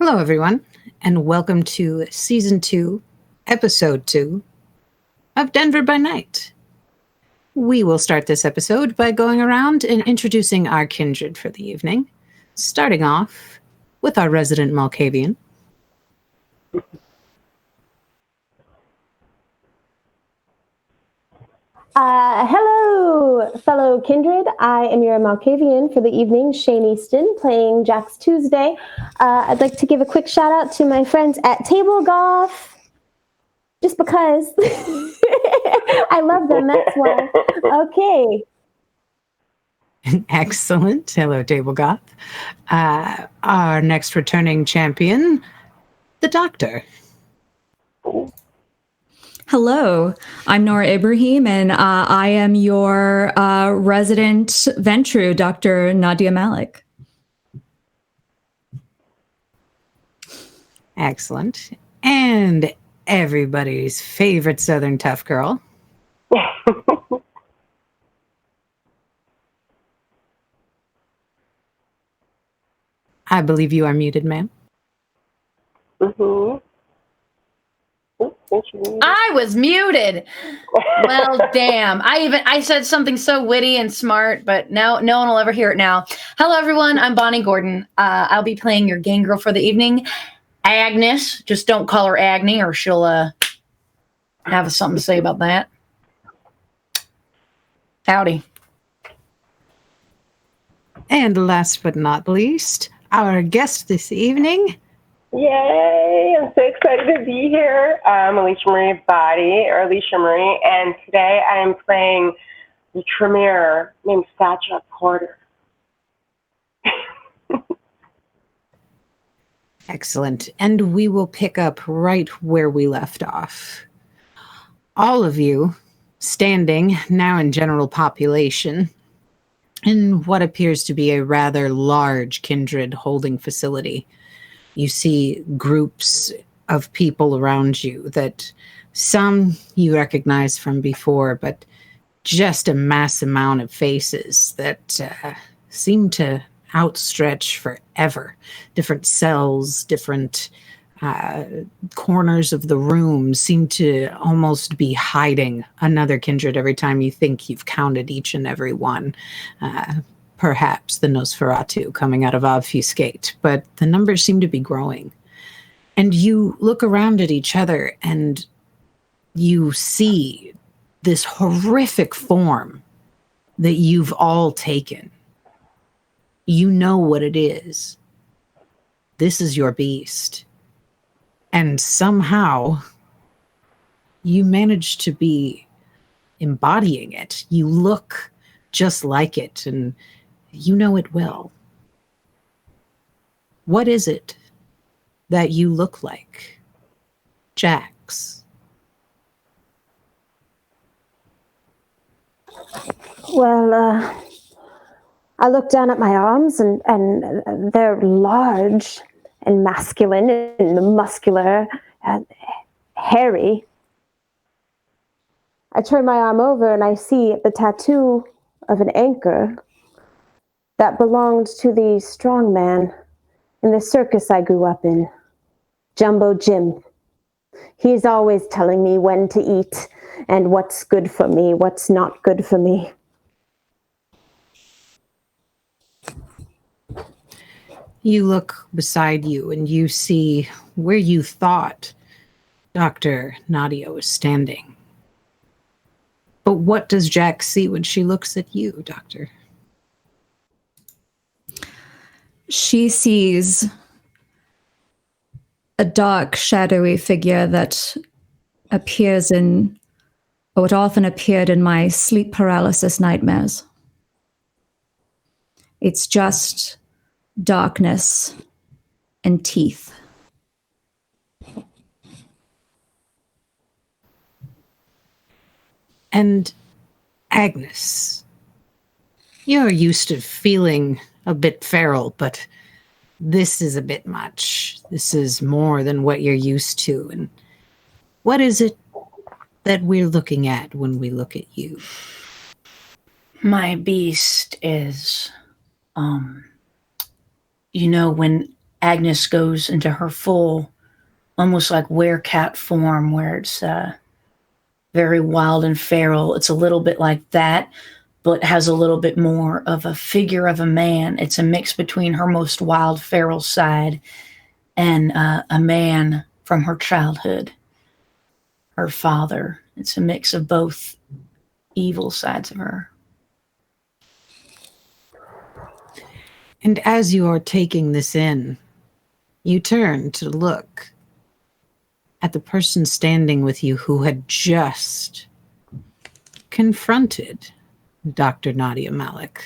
Hello, everyone, and welcome to Season 2, Episode 2 of Denver by Night. We will start this episode by going around and introducing our kindred for the evening, starting off with our resident Malkavian. Hello, fellow kindred. I am your Malkavian for the evening, Shane Easton, playing Jack's Tuesday. I'd like to give a quick shout out to my friends at Table Golf, just because I love them. That's why. Okay. Excellent. Hello, Table Goth. Our next returning champion, the Doctor. Hello, I'm Nora Ibrahim, and I am your resident Ventru, Dr. Nadia Malik. Excellent. And everybody's favorite Southern tough girl. I believe you are muted, ma'am. Mm-hmm. I was muted. Well, damn. I said something so witty and smart, but now no one will ever hear it now. Hello, everyone. I'm Bonnie Gordon. I'll be playing your gang girl for the evening, Agnes. Just don't call her Agni, or she'll have something to say about that. Howdy. And last but not least, our guest this evening. Yay! I'm so excited to be here. I'm Alicia Marie Body, or Alicia Marie, and today I am playing the Tremere named Satcha Porter. Excellent. And we will pick up right where we left off. All of you standing now in general population in what appears to be a rather large kindred holding facility. You see groups of people around you that some you recognize from before, but just a mass amount of faces that seem to outstretch forever. Different cells, different corners of the room seem to almost be hiding another kindred every time you think you've counted each and every one. Perhaps the Nosferatu coming out of Obfuscate, but the numbers seem to be growing. And you look around at each other and you see this horrific form that you've all taken. You know what it is. This is your beast. And somehow you manage to be embodying it. You look just like it, and you know it well. What is it that you look like, Jax? Well, I look down at my arms, and they're large and masculine and muscular and hairy. I turn my arm over and I see the tattoo of an anchor that belonged to the strong man in the circus I grew up in, Jumbo Jim. He's always telling me when to eat and what's good for me, what's not good for me. You look beside you and you see where you thought Dr. Nadia was standing. But what does Jack see when she looks at you, Doctor? She sees a dark, shadowy figure that appears in, or it often appeared in my sleep paralysis nightmares. It's just darkness and teeth. And Agnes, you're used to feeling a bit feral, but this is a bit much. This is more than what you're used to. And what is it that we're looking at when we look at you? My beast is, when Agnes goes into her full, almost like werecat form, where it's very wild and feral. It's a little bit like that, but has a little bit more of a figure of a man. It's a mix between her most wild, feral side and a man from her childhood, her father. It's a mix of both evil sides of her. And as you are taking this in, you turn to look at the person standing with you who had just confronted Dr. Nadia Malik.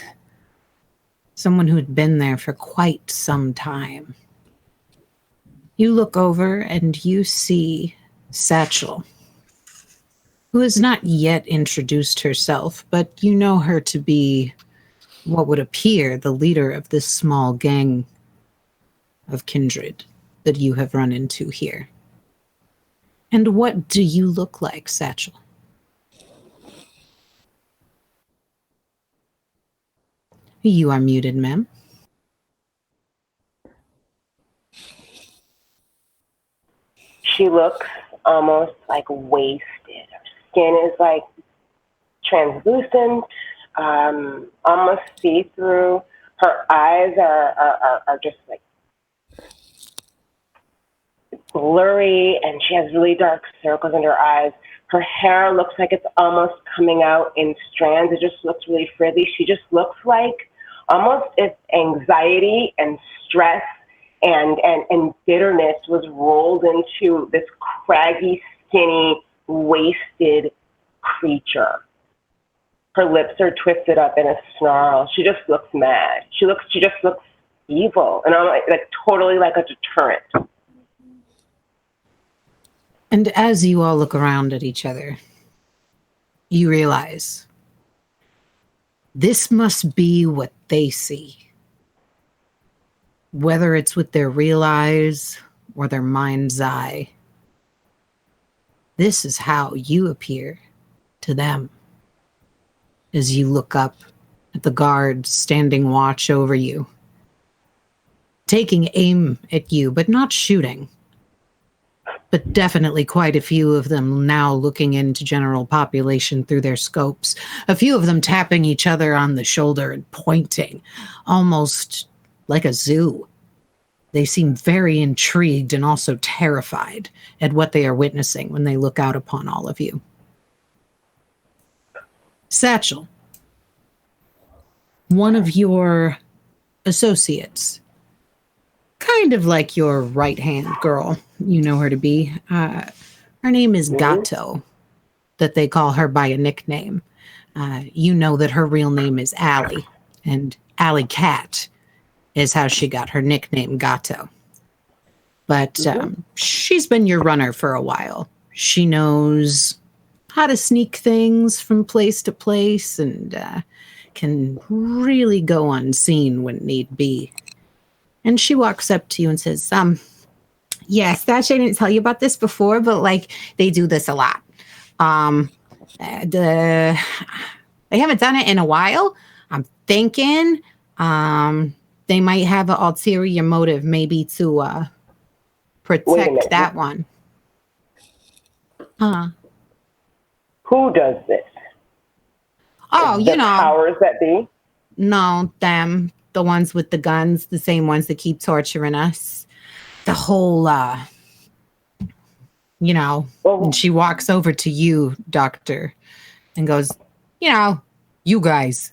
Someone who had been there for quite some time. You look over and you see Satchel, who has not yet introduced herself, but you know her to be what would appear the leader of this small gang of kindred that you have run into here. And what do you look like, Satchel? You are muted, ma'am. She looks almost like wasted. Her skin is like translucent, almost see-through. Her eyes are just like blurry, and she has really dark circles under her eyes. Her hair looks like it's almost coming out in strands. It just looks really frizzy. She just looks like almost if anxiety and stress and bitterness was rolled into this craggy, skinny, wasted creature. Her lips are twisted up in a snarl. She just looks mad. She just looks evil, and I'm like totally like a deterrent. And as you all look around at each other, you realize this must be what they see. Whether it's with their real eyes or their mind's eye, this is how you appear to them. As you look up at the guards standing watch over you, taking aim at you, but not shooting. But definitely quite a few of them now looking into general population through their scopes. A few of them tapping each other on the shoulder and pointing, almost like a zoo. They seem very intrigued and also terrified at what they are witnessing when they look out upon all of you. Satchel, one of your associates, kind of like your right-hand girl, you know her to be. Her name is Gato, that they call her by a nickname. You know that her real name is Allie, and Alley Cat is how she got her nickname, Gato. But she's been your runner for a while. She knows how to sneak things from place to place and can really go unseen when need be. And she walks up to you and says, yes, Thatch, I didn't tell you about this before, but like they do this a lot. They haven't done it in a while. I'm thinking they might have an ulterior motive, maybe to protect that one. Who does this? Oh, the powers that be? No, them. The ones with the guns, the same ones that keep torturing us. The whole, and she walks over to you, Doctor, and goes, you guys.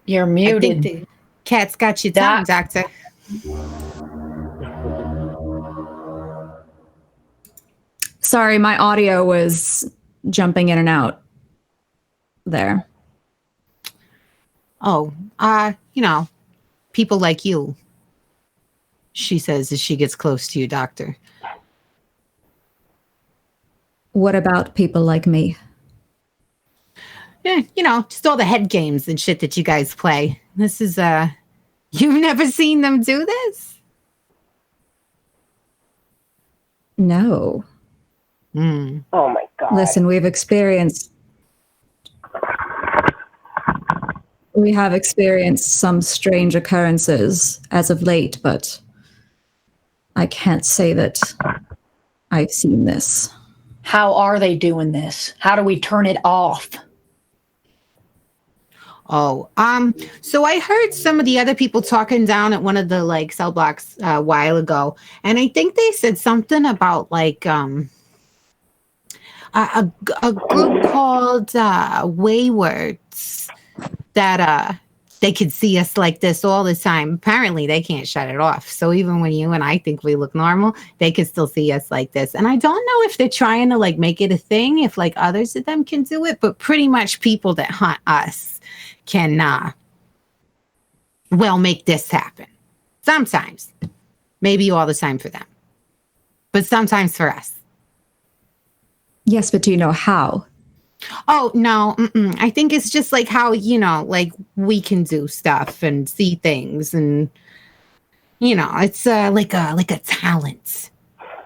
You're I muted. think the cat's got your tongue, Doctor. Sorry, my audio was jumping in and out there. Oh, people like you, she says as she gets close to you, Doctor. What about people like me? Yeah, just all the head games and shit that you guys play. This is, you've never seen them do this? No. Oh my God. Listen, we've experienced We have experienced some strange occurrences as of late, but I can't say that I've seen this. How are they doing this? How do we turn it off? Oh, so I heard some of the other people talking down at one of the like cell blocks a while ago, and I think they said something about like a group called Waywards that they could see us like this all the time. Apparently, they can't shut it off. So even when you and I think we look normal, they can still see us like this. And I don't know if they're trying to like make it a thing, if like others of them can do it, but pretty much people that hunt us can, make this happen. Sometimes. Maybe all the time for them. But sometimes for us. Yes, but do you know how? Oh, no. I think it's just like how, like we can do stuff and see things. And, it's like a talent.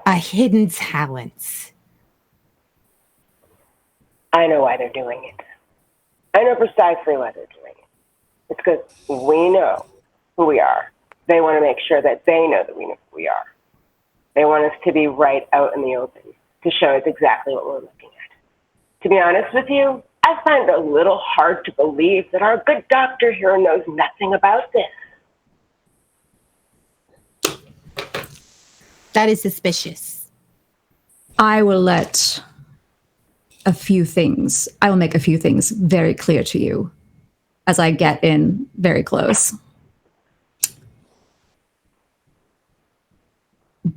A hidden talent. I know why they're doing it. I know precisely why they're doing it. It's because we know who we are. They want to make sure that they know that we know who we are. They want us to be right out in the open, to show us exactly what we're looking at. To be honest with you, I find it a little hard to believe that our good doctor here knows nothing about this. That is suspicious. I will make a few things very clear to you as I get in very close.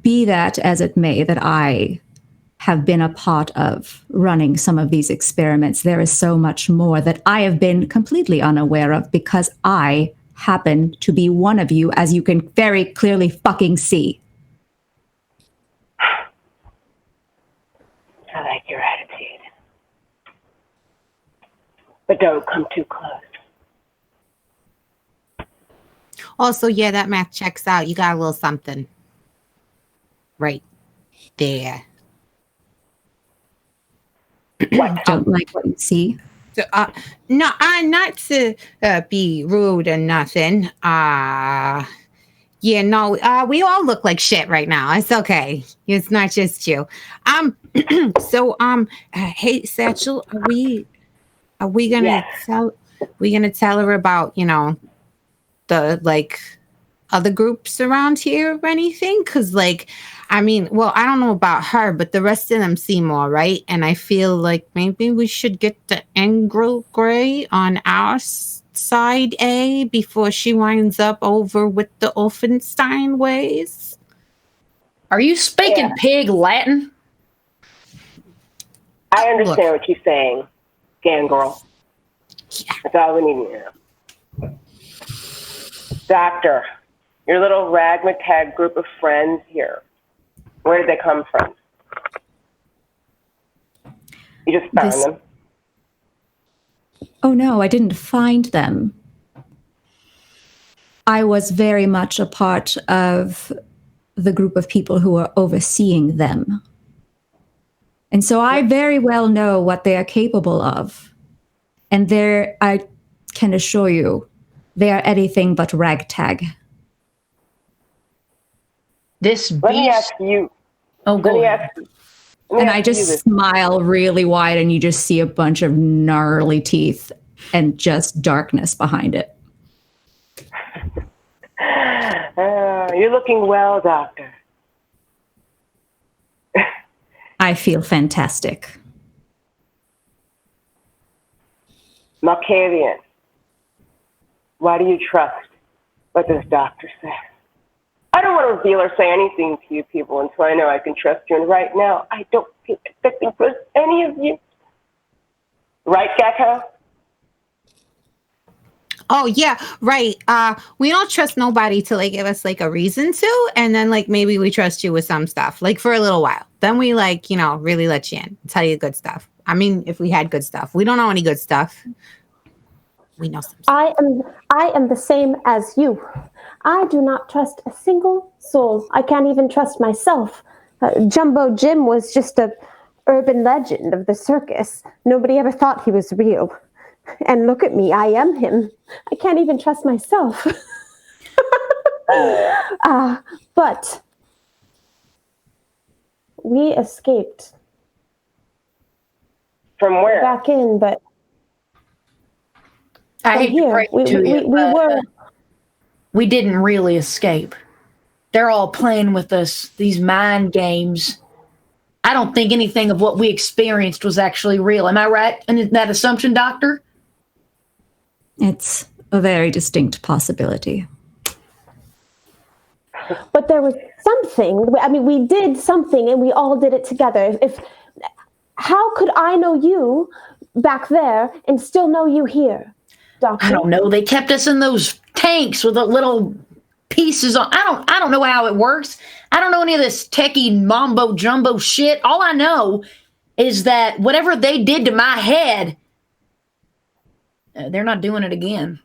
Be that as it may, that I have been a part of running some of these experiments, there is so much more that I have been completely unaware of because I happen to be one of you, as you can very clearly fucking see. I like your attitude. But don't come too close. Also, yeah, that math checks out. You got a little something right there. Don't like what you see. So, no, not to be rude or nothing. We all look like shit right now. It's okay. It's not just you. Hey, Satchel, are we gonna tell her about, the like other groups around here or anything? Because I don't know about her, but the rest of them seem all right. And I feel like maybe we should get the Angel Grey on our side, before she winds up over with the Wolfenstein ways. Are you speaking pig Latin? I understand what you're saying, Gangrel. Yeah. That's all we need to know. Doctor, your little ragtag group of friends here, where did they come from? You just found them? Oh no, I didn't find them. I was very much a part of the group of people who are overseeing them. And so I very well know what they are capable of. And I can assure you, they are anything but ragtag. This beast. Let me ask you. Oh, go ahead. And I just smile really wide, and you just see a bunch of gnarly teeth and just darkness behind it. You're looking well, Doctor. I feel fantastic. Malkavian, why do you trust what this doctor says? I don't want to reveal or say anything to you people until I know I can trust you. And right now, I don't feel I can trust any of you. Right, Gecko? Oh, yeah, right. We don't trust nobody to give us a reason to. And then maybe we trust you with some stuff, for a little while. Then we really let you in, tell you good stuff. I mean, if we had good stuff. We don't know any good stuff. We know some stuff. I am the same as you. I do not trust a single soul. I can't even trust myself. Jumbo Jim was just a urban legend of the circus. Nobody ever thought he was real. And look at me, I am him. I can't even trust myself. But we escaped. From where? Back in, but I hate to break it to you, we were. We didn't really escape. They're all playing with us, these mind games. I don't think anything of what we experienced was actually real. Am I right in that assumption, Doctor? It's a very distinct possibility. But there was something. I mean, we did something, and we all did it together. How could I know you back there and still know you here, Doctor? I don't know. They kept us in those tanks with the little pieces on. I don't know how it works. I don't know any of this techie mambo jumbo shit. All I know is that whatever they did to my head, they're not doing it again.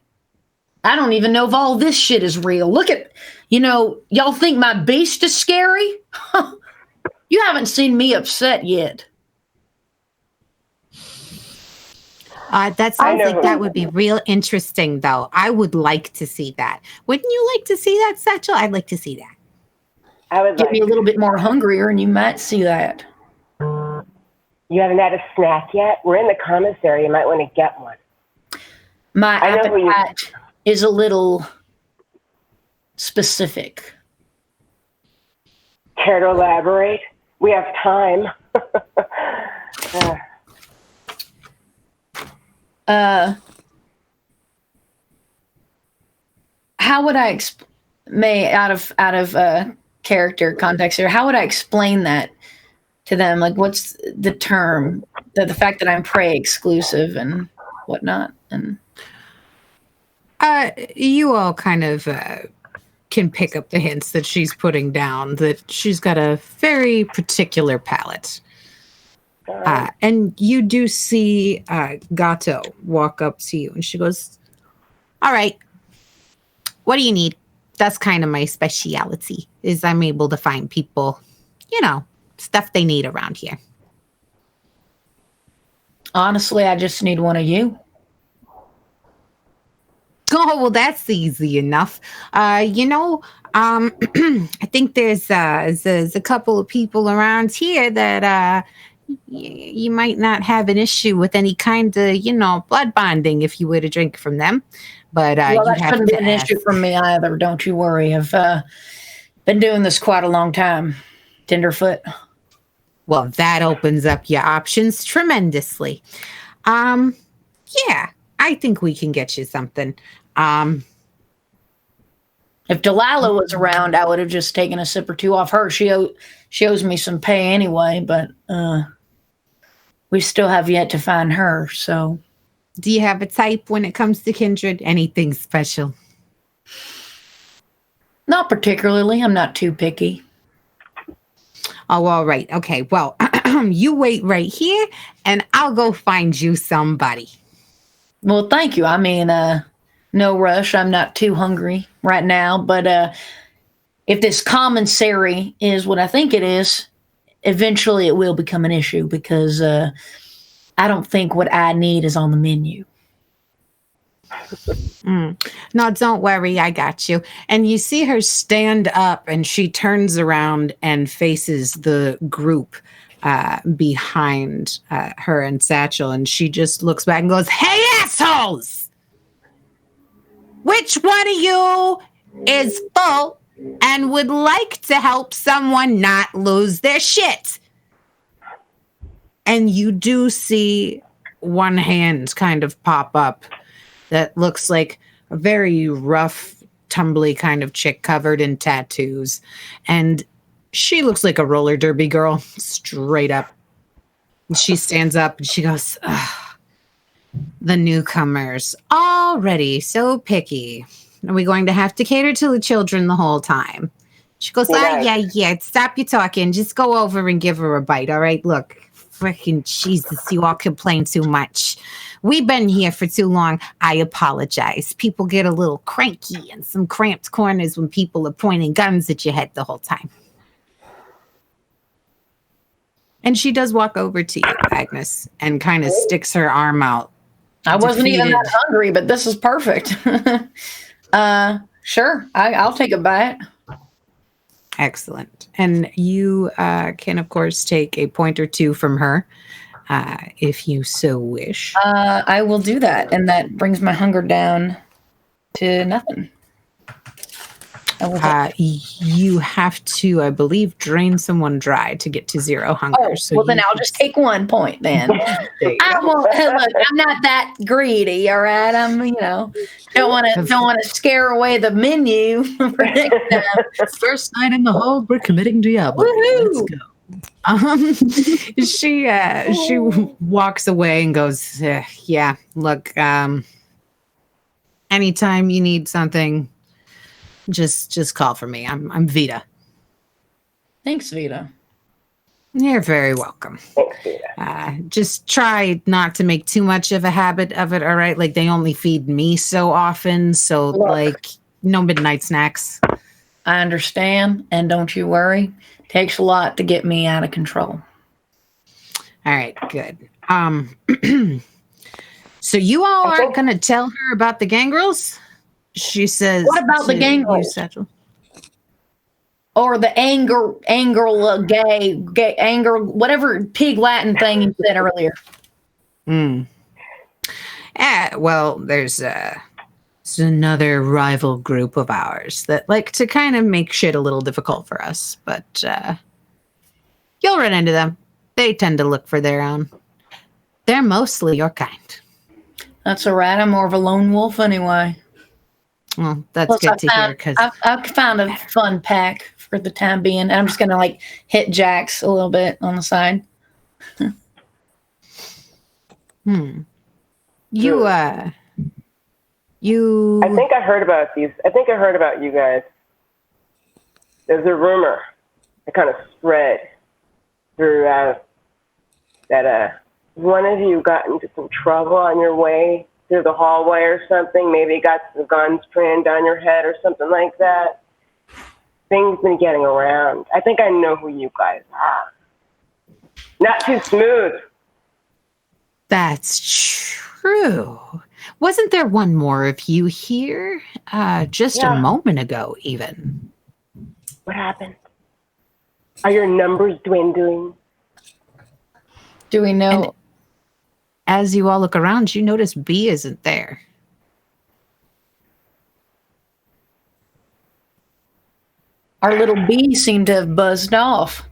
I don't even know if all this shit is real. Look at, y'all think my beast is scary? You haven't seen me upset yet. That sounds like that would be real interesting, though. I would like to see that. Wouldn't you like to see that, Satchel? I'd like to see that. I would Get me a little bit more hungrier, and you might see that. You haven't had a snack yet? We're in the commissary. You might want to get one. My appetite is a little specific. Care to elaborate? We have time. How would I out of character context here? How would I explain that to them? Like, what's the term? The fact that I'm prey exclusive and whatnot, and you all kind of can pick up the hints that she's putting down. That she's got a very particular palate. And you do see Gato walk up to you, and she goes, "All right, what do you need?" That's kind of my speciality, is I'm able to find people, stuff they need around here. Honestly, I just need one of you. Oh, well, that's easy enough. I think there's a couple of people around here that you might not have an issue with any kind of, blood bonding if you were to drink from them. But well, that shouldn't be an issue for me either. Don't you worry. I've been doing this quite a long time. Tenderfoot. Well, that opens up your options tremendously. Yeah, I think we can get you something. If Delilah was around, I would have just taken a sip or two off her. She owes me some pay anyway, but we still have yet to find her, so. Do you have a type when it comes to kindred? Anything special? Not particularly. I'm not too picky. Oh, all right. Okay, well, you wait right here, and I'll go find you somebody. Well, thank you. I mean, no rush. I'm not too hungry right now, but if this commissary is what I think it is, eventually it will become an issue because I don't think what I need is on the menu. No, don't worry. I got you. And you see her stand up, and she turns around and faces the group behind her and Satchel, and she just looks back and goes, "Hey, assholes! Which one of you is full and would like to help someone not lose their shit?" And you do see one hand kind of pop up that looks like a very rough, tumbly kind of chick covered in tattoos. And she looks like a roller derby girl, straight up. And she stands up and she goes, "The newcomers, already so picky. Are we going to have to cater to the children the whole time?" She goes, yeah, stop your talking. Just go over and give her a bite, all right? Look, freaking Jesus, you all complain too much. We've been here for too long. I apologize. People get a little cranky and some cramped corners when people are pointing guns at your head the whole time. And she does walk over to you, Agnes, and kind of sticks her arm out I wasn't even defeated. that hungry, but this is perfect. Sure, I'll take a bite. Excellent. And you can, of course, take a point or two from her if you so wish. I will do that, and that brings my hunger down to nothing. You have to, I believe, drain someone dry to get to 0 hunger. Oh, so well, then I'll just take 1 point then. I won't. Look, I'm not that greedy. All right, I'm. Don't want to scare away the menu for next time. First night in the hold, we're committing Diablo. Let's go. She walks away and goes, yeah, look, anytime you need something, just call for me. I'm Vita. Thanks, Vita. You're very welcome. Thanks, Vita. Just try not to make too much of a habit of it, all right? Like, they only feed me so often, so, like, no midnight snacks. I understand, and don't you worry. Takes a lot to get me out of control. All right, good. So you all aren't going to tell her about the gangrels? She says. What about the gangrels? Or the anger, gay, anger, whatever pig Latin thing you said earlier. Well, there's another rival group of ours that like to kind of make shit a little difficult for us, but you'll run into them. They tend to look for their own. They're mostly your kind. That's all right. I'm more of a lone wolf anyway. Well, that's good to hear. Because I found a fun pack for the time being. And I'm just gonna like hit Jax a little bit on the side. You. I think I heard about these. I think I heard about you guys. There's a rumor that kind of spread throughout that one of you got into some trouble on your way through the hallway or something. Maybe you got some guns trained on your head or something like that. Things been getting around. I think I know who you guys are. Not too smooth. That's true. Wasn't there one more of you here just a moment ago, even? What happened? Are your numbers dwindling? Do we know? And as you all look around, you notice B isn't there. Our little bee seemed to have buzzed off.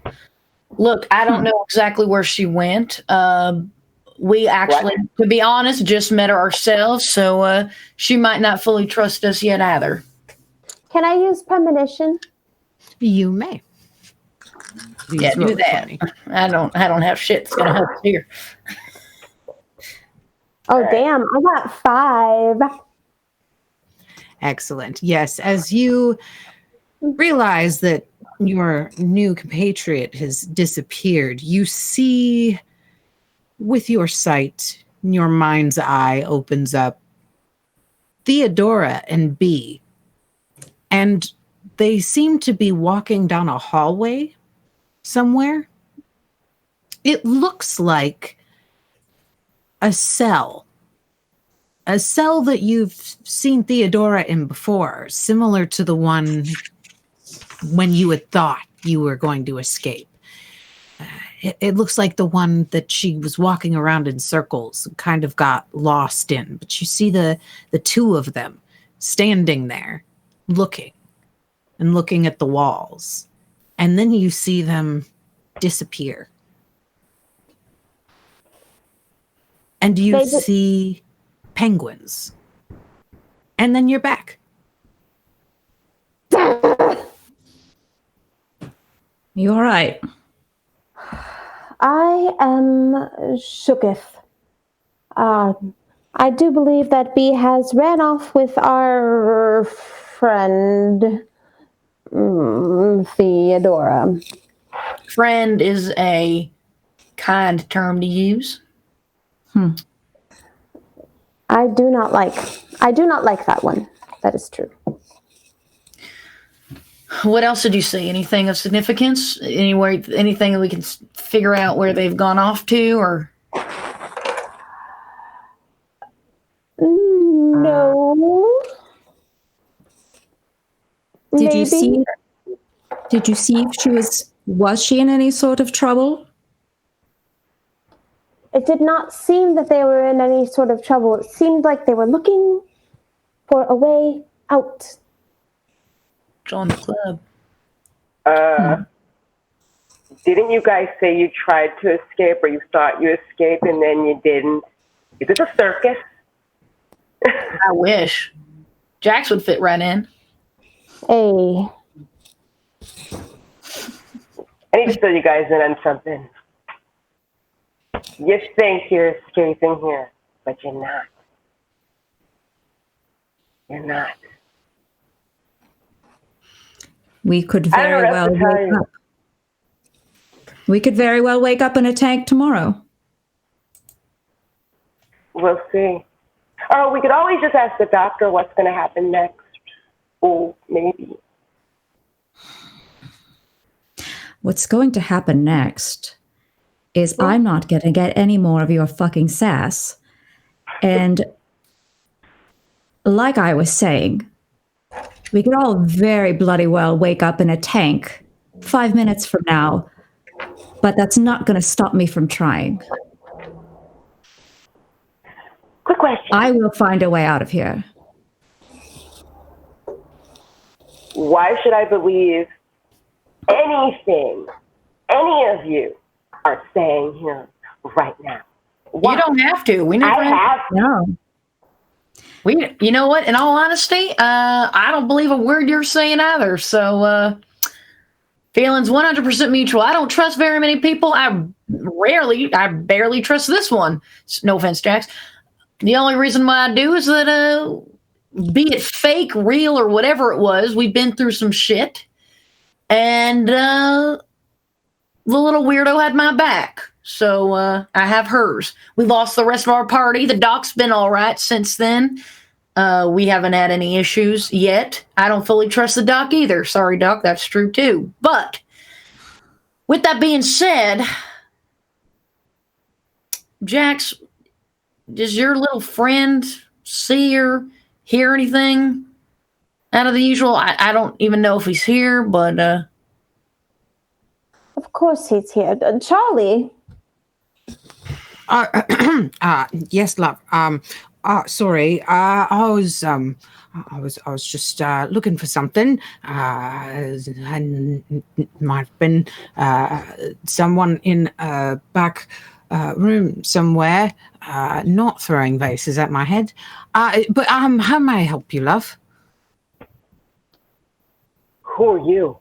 Look, I don't know exactly where she went. We actually, to be honest, just met her ourselves, so she might not fully trust us yet either. Can I use premonition? You may. Yeah, do that. Funny. I don't have shit that's gonna help us here. Oh, damn. I got 5. Excellent. Yes, as you realize that your new compatriot has disappeared, you see with your sight, your mind's eye opens up Theodora and B, and they seem to be walking down a hallway somewhere. It looks like a cell that you've seen Theodora in before, similar to the one when you had thought you were going to escape. It looks like the one that she was walking around in circles and kind of got lost in. But you see the two of them standing there looking at the walls. And then you see them disappear. And you see penguins. And then you're back. You all right? I am shooketh. I do believe that B has ran off with our friend Theodora. Friend is a kind term to use. I do not like that one. That is true. What else did you see? Anything of significance? Anything that we can figure out where they've gone off to, or? No. Did Maybe. you see? Did you see if she was she in any sort of trouble? It did not seem that they were in any sort of trouble. It seemed like they were looking for a way out. Join the club. Didn't you guys say you tried to escape or you thought you escaped and then you didn't? Is this a circus? I wish. Jax would fit right in. Hey. I need to fill you guys in on something. You think you're escaping here, but you're not. You're not. We could I don't know very what well else to tell wake you. up. We could very well wake up in a tank tomorrow. We'll see. Oh, we could always just ask the doctor what's going to happen next. Oh, maybe. What's going to happen next is I'm not going to get any more of your fucking sass. And like I was saying, we could all very bloody well wake up in a tank 5 minutes from now, but that's not going to stop me from trying. Quick question. I will find a way out of here. Why should I believe anything any of you are saying here right now? Why? You don't have to. We never I have. No. You know what? In all honesty, I don't believe a word you're saying either. So, feelings 100% mutual. I don't trust very many people. I barely trust this one. No offense, Jax. The only reason why I do is that, be it fake, real, or whatever it was, we've been through some shit. And the little weirdo had my back. So I have hers. We lost the rest of our party. The doc's been all right since then. We haven't had any issues yet. I don't fully trust the doc either. Sorry, doc, that's true too. But with that being said, Jax, does your little friend see or hear anything out of the usual? I don't even know if he's here, but Of course he's here. Charlie. Yes, love. Sorry. I was just looking for something. And might have been someone in a back room somewhere, not throwing vases at my head. But how may I help you, love? Who are you?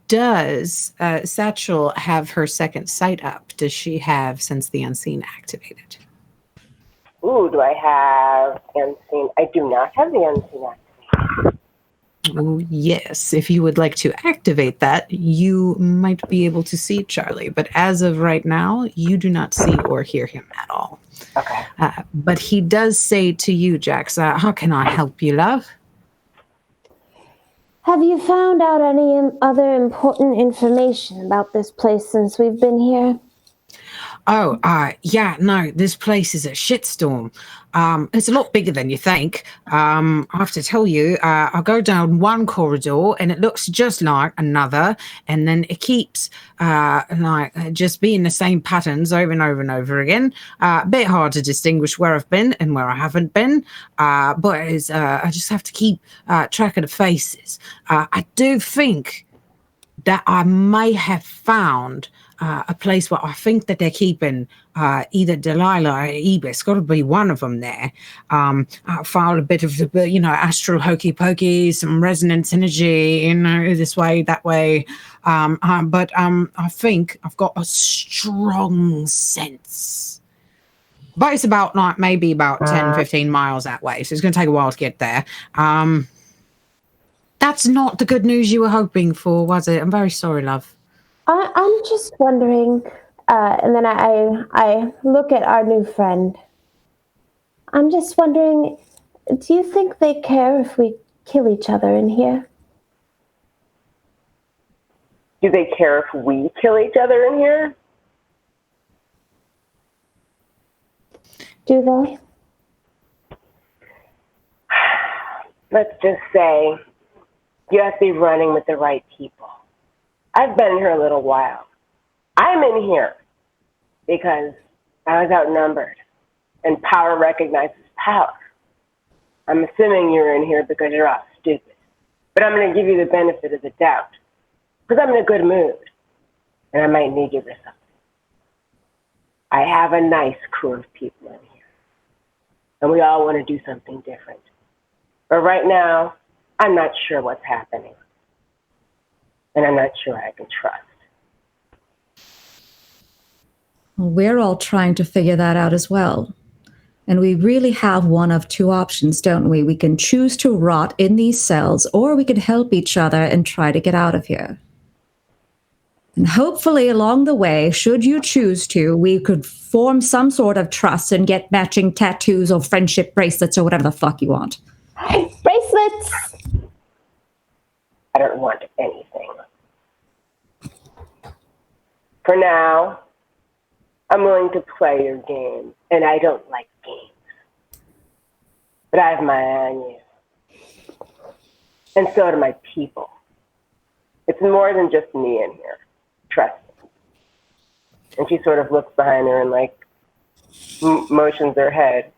Does Satchel have her second sight up? Does she have Sense the Unseen activated? Ooh, do I have unseen? I do not have the unseen activated. Oh, yes. If you would like to activate that, you might be able to see Charlie. But as of right now, you do not see or hear him at all. Okay. But he does say to you, Jax, how can I help you, love? Have you found out any other important information about this place since we've been here? Oh, yeah, no, this place is a shitstorm. It's a lot bigger than you think. I have to tell you, I go down one corridor and it looks just like another, and then it keeps just being the same patterns over and over and over again. A bit hard to distinguish where I've been and where I haven't been, but it's, I just have to keep track of the faces. I do think that I may have found a place where I think that they're keeping either Delilah or Ibis. Got to be one of them there. I found a bit of the, astral hokey pokey, some resonance energy, this way, that way. But I think I've got a strong sense. But it's about maybe about 10, 15 miles that way. So it's going to take a while to get there. That's not the good news you were hoping for, was it? I'm very sorry, love. I'm just wondering, and then I look at our new friend. I'm just wondering, do you think they care if we kill each other in here? Do they care if we kill each other in here? do they? Let's just say you have to be running with the right people. I've been here a little while. I'm in here because I was outnumbered, and power recognizes power. I'm assuming you're in here because you're all stupid. But I'm going to give you the benefit of the doubt because I'm in a good mood, and I might need you for something. I have a nice crew of people in here, and we all want to do something different. But right now, I'm not sure what's happening, and I'm not sure I can trust. Well, we're all trying to figure that out as well. And we really have one of two options, don't we? We can choose to rot in these cells, or we could help each other and try to get out of here. And hopefully along the way, should you choose to, we could form some sort of trust and get matching tattoos or friendship bracelets or whatever the fuck you want. Bracelets! I don't want anything. For now, I'm willing to play your game, and I don't like games. But I have my eye on you. And so do my people. It's more than just me in here. Trust me. And she sort of looks behind her and, like, motions her head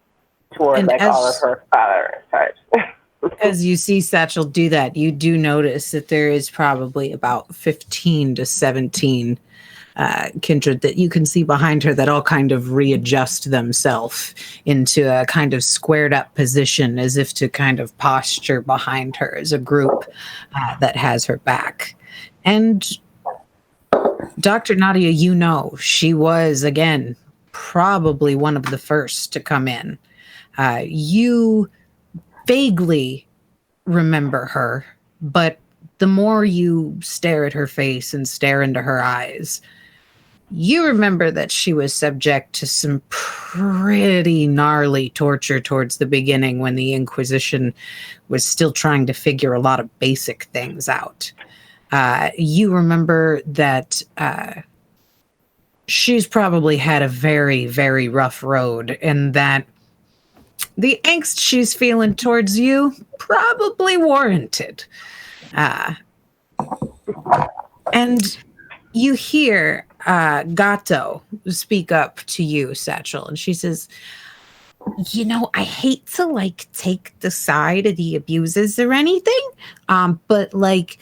toward, like, all of her father types. As you see Satchel do that, you do notice that there is probably about 15 to 17 kindred that you can see behind her that all kind of readjust themselves into a kind of squared up position as if to kind of posture behind her as a group that has her back. And Dr. Nadia, you know, she was, again, probably one of the first to come in. You vaguely remember her, but the more you stare at her face and stare into her eyes, you remember that she was subject to some pretty gnarly torture towards the beginning when the Inquisition was still trying to figure a lot of basic things out. You remember that she's probably had a very, very rough road, and that the angst she's feeling towards you probably warranted. And you hear Gato speak up to you, Satchel, and she says, you know, I hate to, like, take the side of the abusers or anything, but, like,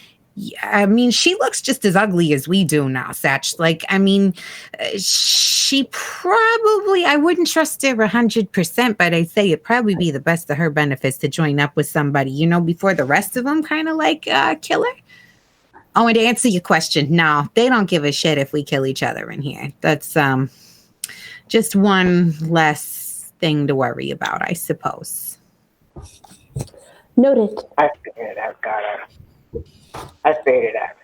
I mean, she looks just as ugly as we do now, Satch. Like, I mean, she probably, I wouldn't trust her 100%, but I'd say it'd probably be the best of her benefits to join up with somebody, you know, before the rest of them kind of, like, kill her. Oh, and to answer your question, no, they don't give a shit if we kill each other in here. That's just one less thing to worry about, I suppose. Noted. I figured it out, Gato. I figured it out.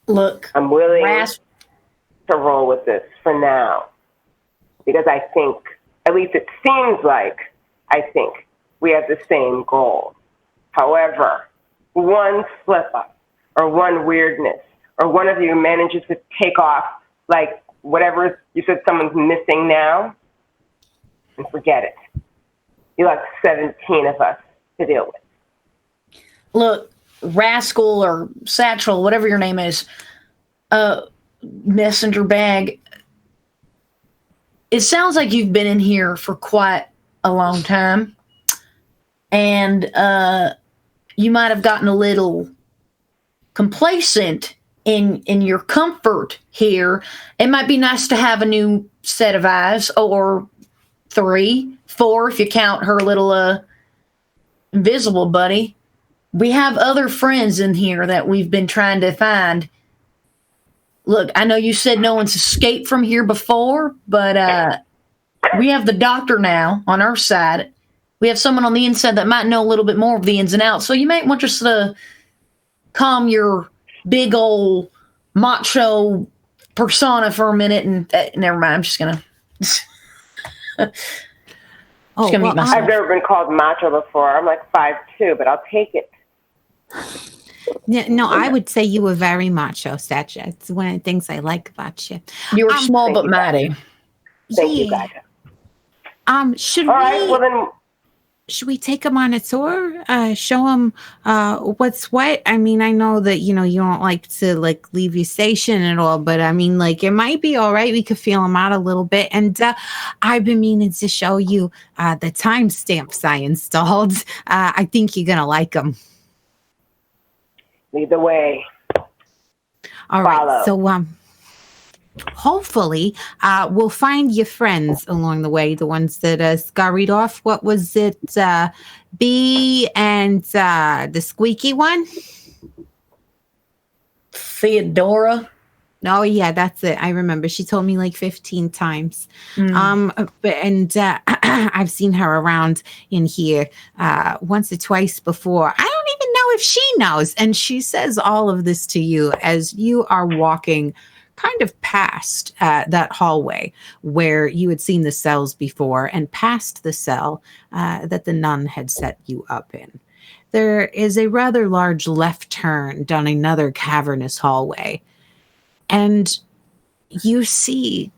Look, I'm willing to roll with this for now. Because I think, at least it seems like, I think we have the same goal. However, one slip up or one weirdness or one of you manages to take off like whatever you said someone's missing now, and forget it. You like 17 of us to deal with. Look, Rascal or Satchel, whatever your name is, messenger bag. It sounds like you've been in here for quite a long time, and you might have gotten a little complacent in your comfort here. It might be nice to have a new set of eyes, or 3, 4 if you count her little invisible buddy. We have other friends in here that we've been trying to find. Look, I know you said no one's escaped from here before, but we have the doctor now on our side. We have someone on the inside that might know a little bit more of the ins and outs. So you might want just to calm your big old macho persona for a minute. And never mind, I'm just going to... I've never been called macho before. I'm like 5'2", but I'll take it. No, I would say you were very macho, Satcha. It's one of the things I like about you. You were small but mighty. Thank you, guys. Should All right, we? well then. Should we take him on a tour? Show him what's what? I mean, I know that, you don't like to like leave your station and all, but I mean, like it might be all right. We could feel him out a little bit. And I've been meaning to show you the timestamps I installed. I think you're going to like them. Lead the way. All right. So, hopefully, we'll find your friends along the way, the ones that scurried off. What was it? B and the squeaky one? Theodora. Oh, yeah, that's it. I remember. She told me like 15 times. I've seen her around in here once or twice before. I don't even know if she knows. And she says all of this to you as you are walking kind of past that hallway where you had seen the cells before and past the cell that the nun had set you up in. There is a rather large left turn down another cavernous hallway. And you see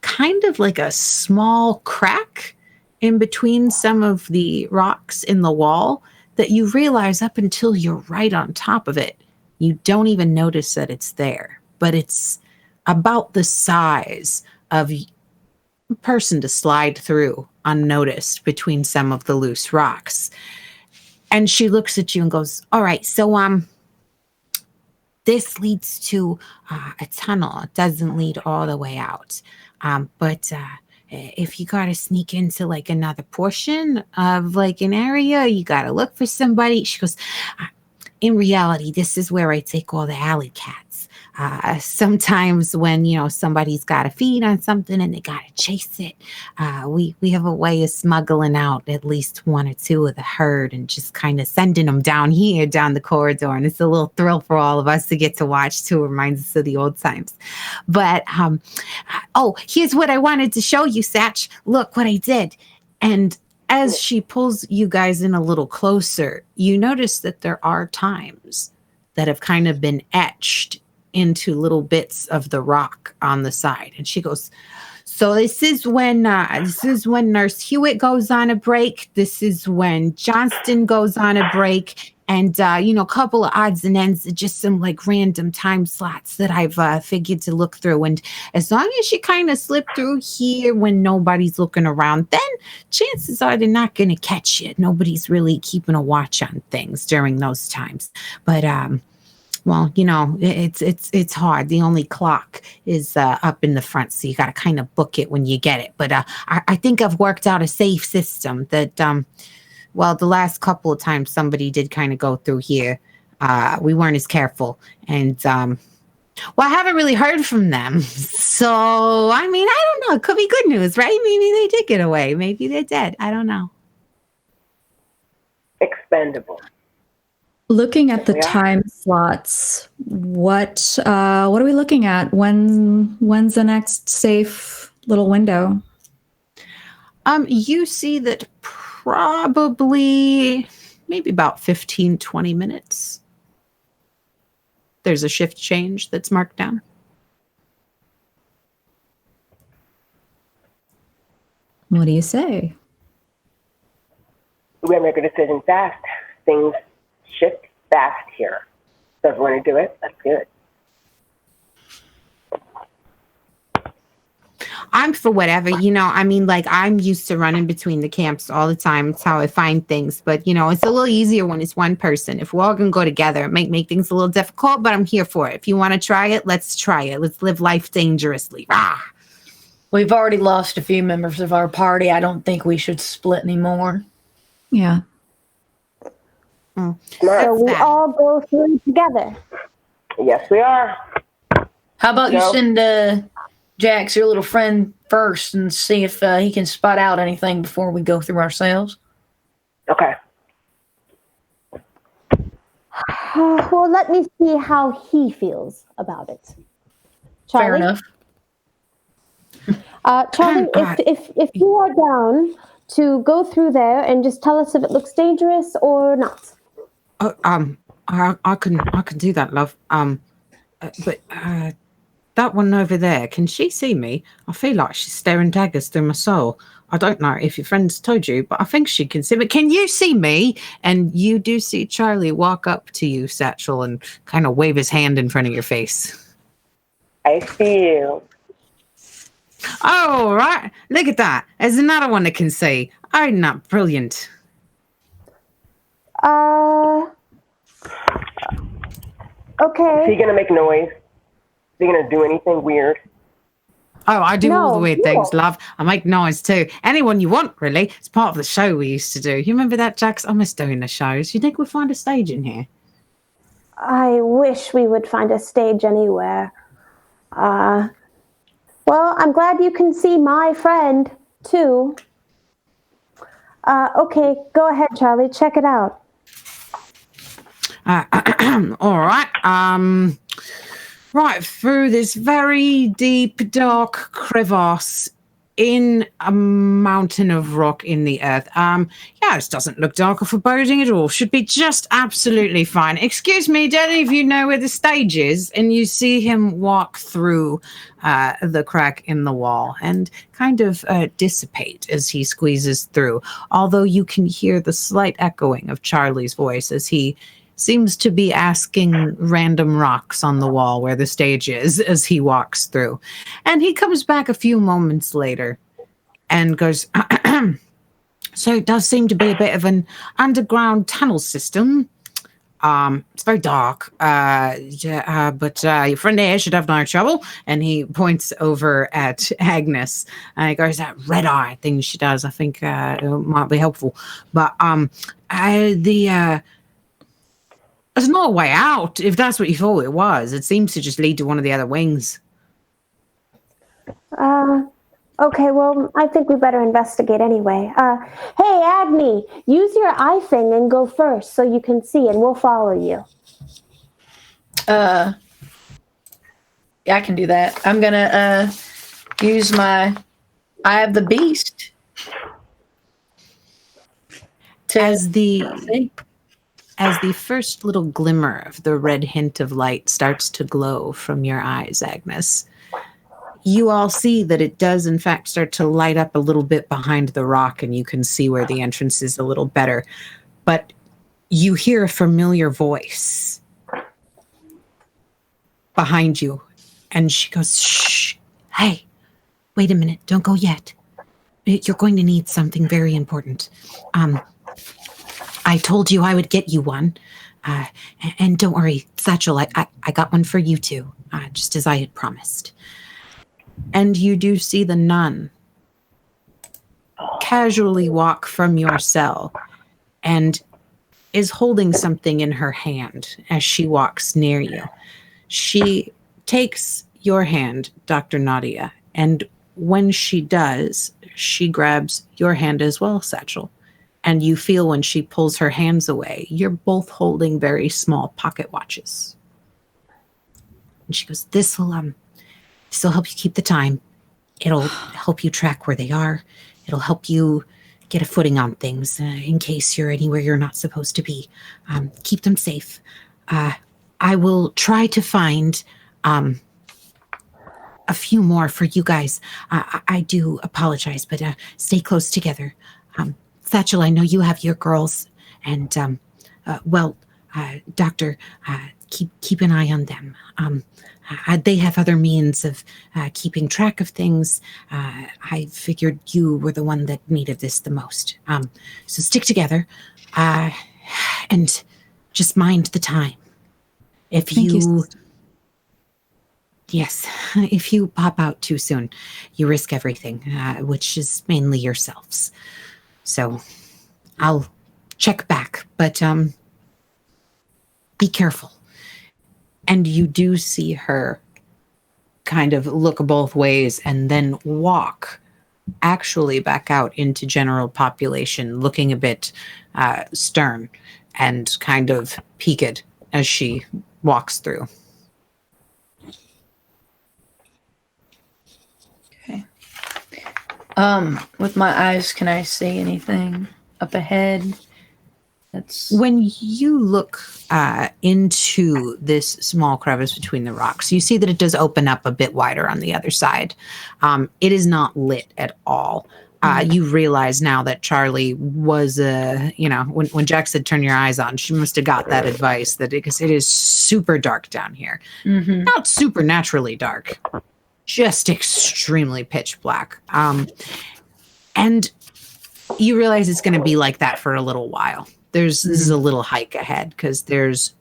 kind of like a small crack in between some of the rocks in the wall that you realize up until you're right on top of it, you don't even notice that it's there. But it's about the size of a person to slide through unnoticed between some of the loose rocks. And she looks at you and goes, all right, so this leads to a tunnel. It doesn't lead all the way out. But if you got to sneak into like another portion of like an area, you got to look for somebody. She goes, in reality, this is where I take all the alley cats. Sometimes when, somebody's got to feed on something and they got to chase it, we have a way of smuggling out at least one or two of the herd and just kind of sending them down here, down the corridor. And it's a little thrill for all of us to get to watch too. It reminds us of the old times. But, here's what I wanted to show you, Satch. Look what I did. And as she pulls you guys in a little closer, you notice that there are times that have kind of been etched into little bits of the rock on the side. And she goes, so this is when Nurse Hewitt goes on a break. This is when Johnston goes on a break. And, a couple of odds and ends, just some like random time slots that I've figured to look through. And as long as you kind of slip through here when nobody's looking around, then chances are they're not going to catch you. Nobody's really keeping a watch on things during those times. But, well, it's hard. The only clock is up in the front, so you got to kind of book it when you get it. But I think I've worked out a safe system that, the last couple of times somebody did kind of go through here, we weren't as careful. And, I haven't really heard from them. So, I mean, I don't know. It could be good news, right? Maybe they did get away. Maybe they're dead. I don't know. Expendable. Looking at the time slots, what are we looking at? When's the next safe little window? You see that probably maybe about 15, 20 minutes. There's a shift change that's marked down. What do you say? We gotta make a decision fast. Things shift fast here. So if you want to do it, that's good. I'm for whatever, I'm used to running between the camps all the time. It's how I find things. But, it's a little easier when it's one person. If we're all going to go together, it might make things a little difficult, but I'm here for it. If you want to try it, let's try it. Let's live life dangerously. Rah! We've already lost a few members of our party. I don't think we should split anymore. Yeah. So we all go through together. Yes, we are. How about you send Jax, your little friend, first and see if he can spot out anything before we go through ourselves? Okay. Well, let me see how he feels about it. Charlie? Fair enough. Charlie, if you are down to go through there and just tell us if it looks dangerous or not. I can do that, love. But that one over there, can she see me? I feel like she's staring daggers through my soul. I don't know if your friend's told you, but I think she can see me. Can you see me? And you do see Charlie walk up to you, Satchel, and kind of wave his hand in front of your face. I see you. Oh, right. Look at that. There's another one that can see. Oh, not brilliant. Okay. Is he going to make noise? Is he going to do anything weird? Oh, I do all the No, weird things, love. I make noise too. Anyone you want, really. It's part of the show we used to do. You remember that, Jax? I miss doing the shows. You think we'll find a stage in here? I wish we would find a stage anywhere. Well, I'm glad you can see my friend, too. Okay, go ahead, Charlie. Check it out. All right. Right through this very deep, dark crevasse in a mountain of rock in the earth. This doesn't look dark or foreboding at all. Should be just absolutely fine. Excuse me, do any of you know where the stage is? And you see him walk through the crack in the wall and kind of dissipate as he squeezes through. Although you can hear the slight echoing of Charlie's voice as he seems to be asking random rocks on the wall where the stage is as he walks through. And he comes back a few moments later and goes, so it does seem to be a bit of an underground tunnel system. It's very dark, but your friend here should have no trouble. And he points over at Agnes. And he goes, that red eye thing she does, I think it might be helpful. But there's no way out, if that's what you thought it was. It seems to just lead to one of the other wings. Okay, well, I think we better investigate anyway. Hey, Agni, use your eye thing and go first so you can see, and we'll follow you. Yeah, I can do that. I'm gonna use my Eye of the Beast. As the first little glimmer of the red hint of light starts to glow from your eyes, Agnes, you all see that it does, in fact, start to light up a little bit behind the rock, and you can see where the entrance is a little better. But you hear a familiar voice behind you, and she goes, shh, hey, wait a minute, don't go yet. You're going to need something very important. I told you I would get you one. And don't worry, Satchel, I got one for you too, just as I had promised. And you do see the nun casually walk from your cell and is holding something in her hand as she walks near you. She takes your hand, Dr. Nadia, and when she does, she grabs your hand as well, Satchel. And you feel when she pulls her hands away, you're both holding very small pocket watches. And she goes, this will help you keep the time. It'll help you track where they are. It'll help you get a footing on things in case you're anywhere you're not supposed to be. Keep them safe. I will try to find a few more for you guys. I do apologize, but stay close together. Satchel, I know you have your girls, and Doctor, keep an eye on them. They have other means of keeping track of things. I figured you were the one that needed this the most. So stick together, and just mind the time. If if you pop out too soon, you risk everything, which is mainly yourselves. So I'll check back, but be careful. And you do see her kind of look both ways and then walk actually back out into general population, looking a bit stern and kind of peaked as she walks through. Okay. With my eyes, can I see anything up ahead? When you look into this small crevice between the rocks, you see that it does open up a bit wider on the other side. It is not lit at all. You realize now that Charlie was, when Jack said turn your eyes on, she must have got that advice because it is super dark down here. Mm-hmm. Not supernaturally dark, just extremely pitch black. And you realize it's going to be like that for a little while. This is a little hike ahead because there's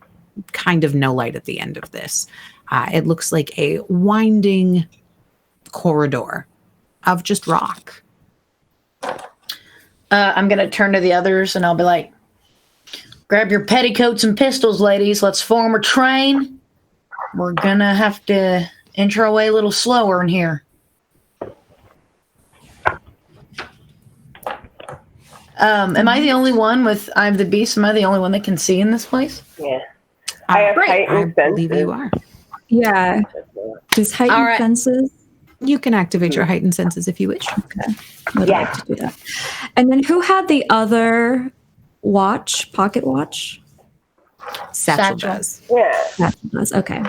kind of no light at the end of this. It looks like a winding corridor of just rock. I'm going to turn to the others and I'll be like, grab your petticoats and pistols, ladies. Let's form a train. We're going to have to inch our way a little slower in here. Am I the only one with Eye of the Beast? Am I the only one that can see in this place? Yeah. I have heightened senses. I believe you are. Yeah. Does heightened senses? You can activate your heightened senses if you wish. Okay. I'd like to do that. And then who had the other watch, pocket watch? Satchel does. Yeah. Satchel does. Okay.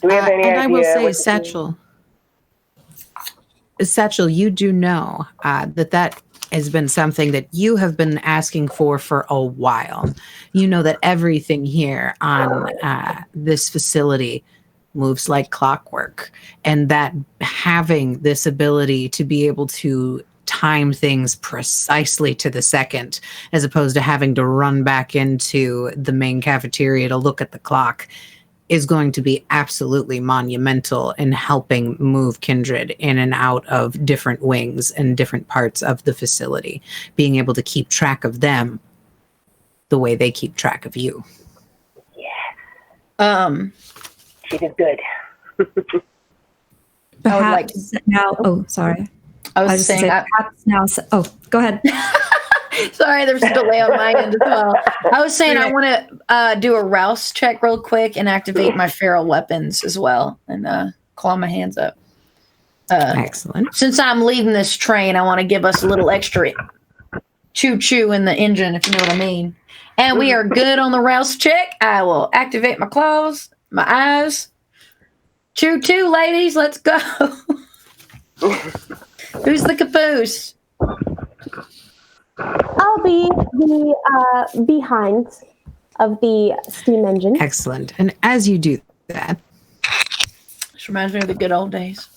Do we have any idea? I will say, Satchel, you do know that has been something that you have been asking for a while. You know that everything here on this facility moves like clockwork, and that having this ability to be able to time things precisely to the second, as opposed to having to run back into the main cafeteria to look at the clock, is going to be absolutely monumental in helping move Kindred in and out of different wings and different parts of the facility, being able to keep track of them the way they keep track of you. Yeah. She did good. Perhaps now. Oh, sorry. I was saying perhaps now. Oh, go ahead. Sorry, there's a delay on my end as well. I was saying I want to do a rouse check real quick and activate my feral weapons as well and claw my hands up. Excellent. Since I'm leading this train, I want to give us a little extra choo-choo in the engine, if you know what I mean. And we are good on the rouse check. I will activate my claws, my eyes. Choo-choo, ladies, let's go. Who's the caboose? I'll be the behind of the steam engine. Excellent. And as you do that, This reminds me of the good old days.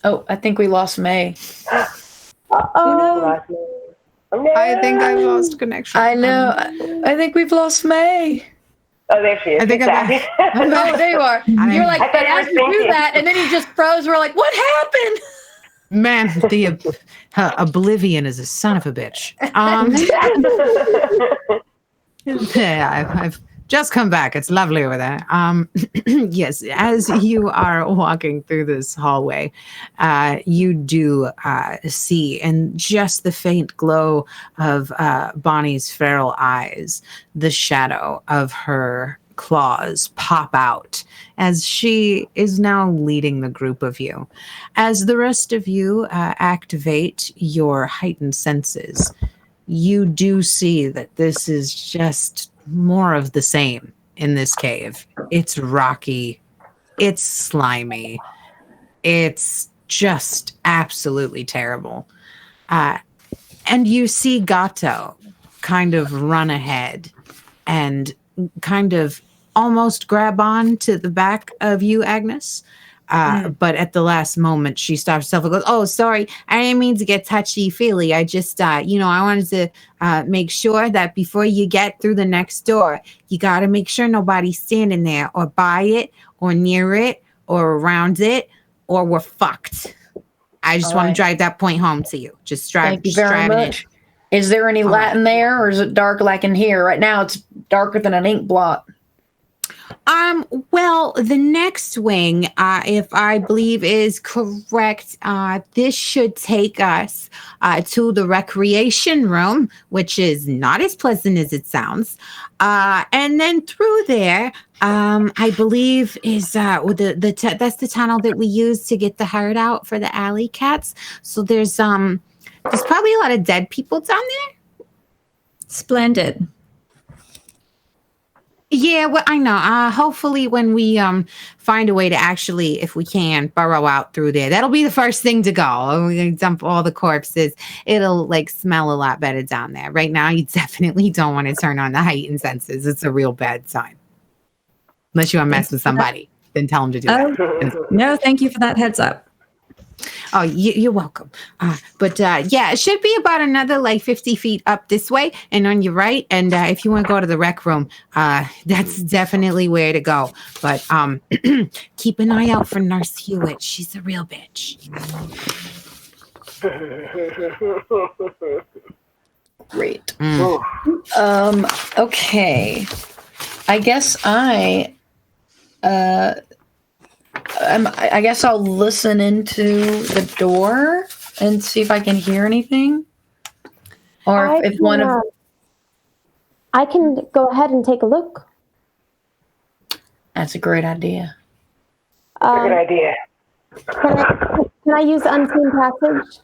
Oh, I think we lost May. Oh, I think I've lost connection. I know. I think we've lost May. Oh, there she is. I think Oh, there you are. You're like, but as you do that, and then you just froze. We're like, what happened? Man, the Oblivion is a son of a bitch. Yeah, I've just come back. It's lovely over there. Yes, as you are walking through this hallway, you do see in just the faint glow of Bonnie's feral eyes, the shadow of her claws pop out as she is now leading the group of you. As the rest of you activate your heightened senses, you do see that this is just more of the same in this cave. It's rocky. It's slimy. It's just absolutely terrible. And you see Gato kind of run ahead and kind of almost grab on to the back of you, Agnes. But at the last moment, she stops herself and goes, "Oh, sorry. I didn't mean to get touchy-feely. I just, I wanted to make sure that before you get through the next door, you got to make sure nobody's standing there or by it or near it or around it or we're fucked. I just want to drive that point home to you. Just drive. Thank you very much. Is there any light in there, or is it dark like in here? Right now, it's darker than an ink blot. Well, the next wing, if I believe is correct, this should take us to the recreation room, which is not as pleasant as it sounds. And then through there, I believe is that's the tunnel that we use to get the herd out for the alley cats. So there's probably a lot of dead people down there. Splendid. Yeah, well, I know. Hopefully, when we find a way to actually, if we can, burrow out through there, that'll be the first thing to go. We're gonna dump all the corpses. It'll like smell a lot better down there. Right now, you definitely don't want to turn on the heightened senses. It's a real bad sign. Unless you want to mess with somebody, then tell them to do that. No, thank you for that heads up. Oh, you're welcome. But it should be about another like 50 feet up this way and on your right. And if you want to go to the rec room, that's definitely where to go. But keep an eye out for Nurse Hewitt. She's a real bitch. Great. Okay. I guess I guess I'll listen into the door and see if I can hear anything. Or if one of... I can go ahead and take a look. That's a great idea. Good idea. Can I use unseen passage?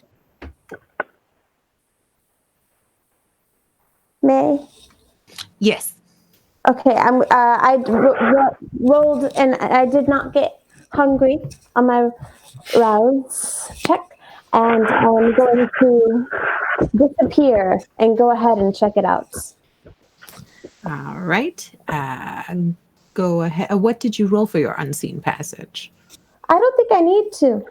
May? Yes. Okay, I rolled and I did not get hungry on my rouse check, and I'm going to disappear and go ahead and check it out. All right. Go ahead. What did you roll for your unseen passage? I don't think I need to.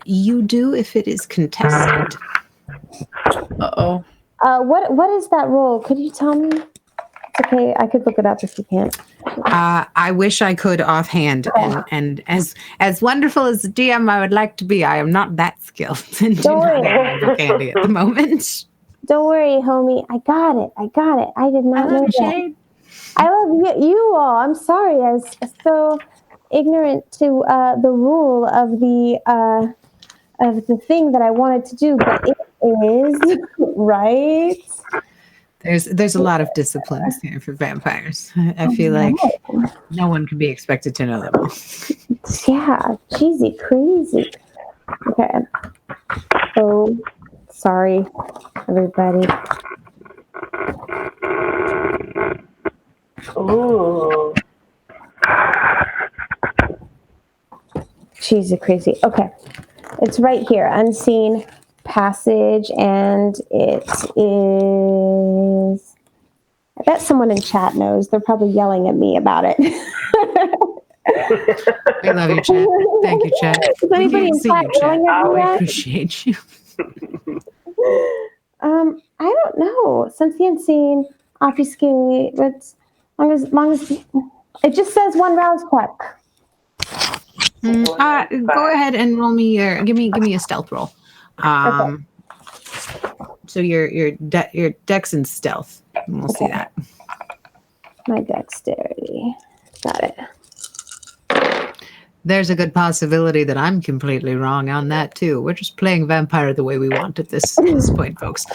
You do if it is contested. Uh-oh. What is that roll? Could you tell me? It's okay. I could look it up if you can't. I wish I could offhand, and as wonderful as a DM I would like to be, I am not that skilled and do not have candy at the moment. Don't worry, homie. I got it. I did not know that. Shade. I love you all. I'm sorry. I was so ignorant to the rule of the thing that I wanted to do, but it is right. There's a lot of disciplines here for vampires. I feel like no one can be expected to know them all. Yeah, cheesy, crazy. Okay. Oh, sorry, everybody. Ooh. Cheesy, crazy. Okay. It's right here, unseen passage, and it is... I bet someone in chat knows. They're probably yelling at me about it. We love you, chat. Thank you, chat. Is anybody in chat yelling at me I yet? appreciate you. I don't know. Since the unseen, obfuscate, but long as it just says one rouse check. Go ahead and roll me give me a stealth roll. Okay. So your dex and stealth. And we'll see that. My dexterity. Got it. There's a good possibility that I'm completely wrong on that too. We're just playing vampire the way we want at this point, folks.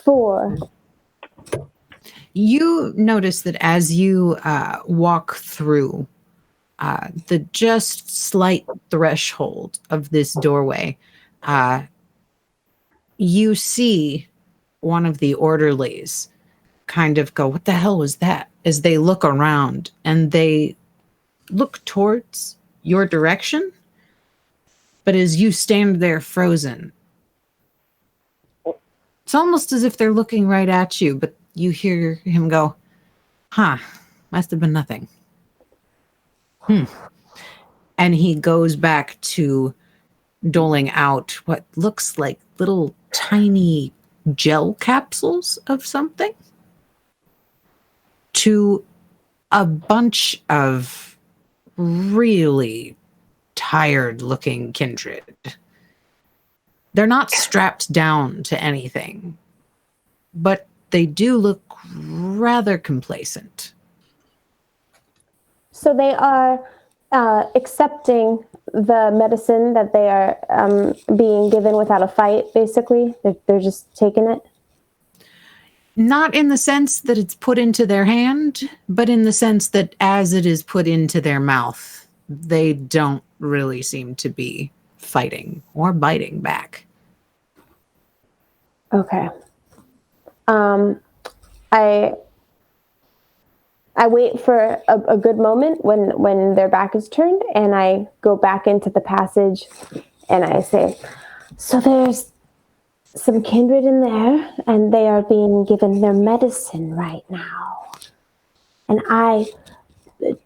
4. You notice that as you walk through the just slight threshold of this doorway, you see one of the orderlies kind of go, "What the hell was that?" as they look around, and they look towards your direction, but as you stand there frozen, it's almost as if they're looking right at you, but you hear him go, must have been nothing. And he goes back to doling out what looks like little tiny gel capsules of something to a bunch of really tired looking kindred. They're not strapped down to anything, but they do look rather complacent. So they are accepting the medicine that they are being given without a fight, basically. They're just taking it? Not in the sense that it's put into their hand, but in the sense that as it is put into their mouth, they don't really seem to be fighting or biting back. Okay. I wait for a good moment when their back is turned, and I go back into the passage, and I say, so there's some kindred in there, and they are being given their medicine right now. And I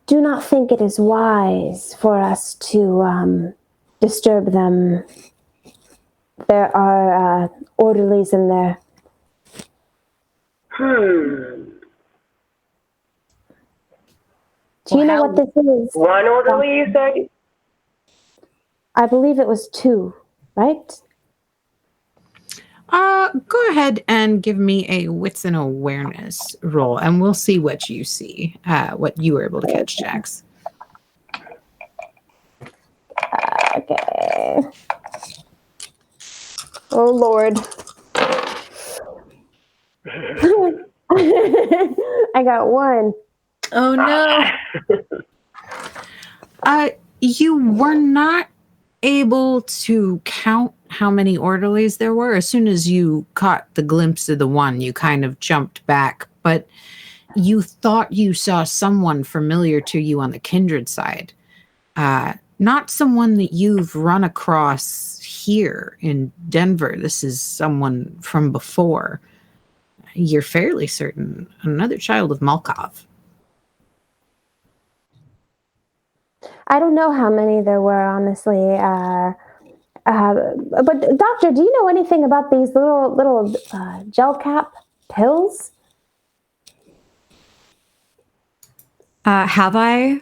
do not think it is wise for us to disturb them. There are orderlies in there. Do you know what this is? One orderly, you said? I believe it was 2, right? Go ahead and give me a wits and awareness roll, and we'll see what you see, what you were able to catch, Jax. Okay. Oh, Lord. I got 1. Oh, no. You were not able to count how many orderlies there were. As soon as you caught the glimpse of the one, you kind of jumped back, but you thought you saw someone familiar to you on the kindred side. Not someone that you've run across here in Denver. This is someone from before. You're fairly certain another child of Malkov. I don't know how many there were, honestly. But doctor, do you know anything about these little gel cap pills? Have I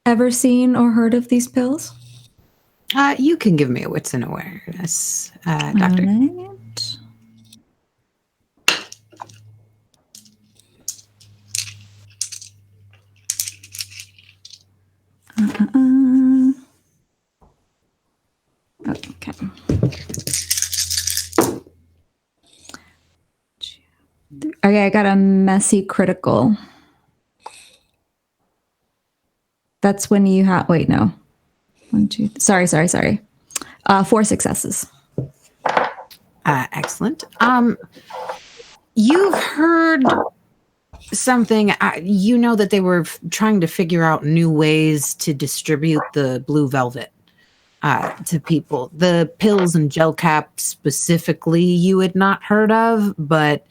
ever seen or heard of these pills? You can give me a wits and awareness, doctor. Right. Okay. Okay, I got a messy critical. That's when you have, wait, no. 1, 2, sorry. 4 successes. Excellent. You've heard something, you know that they were trying to figure out new ways to distribute the blue velvet to people. The pills and gel caps specifically you had not heard of, but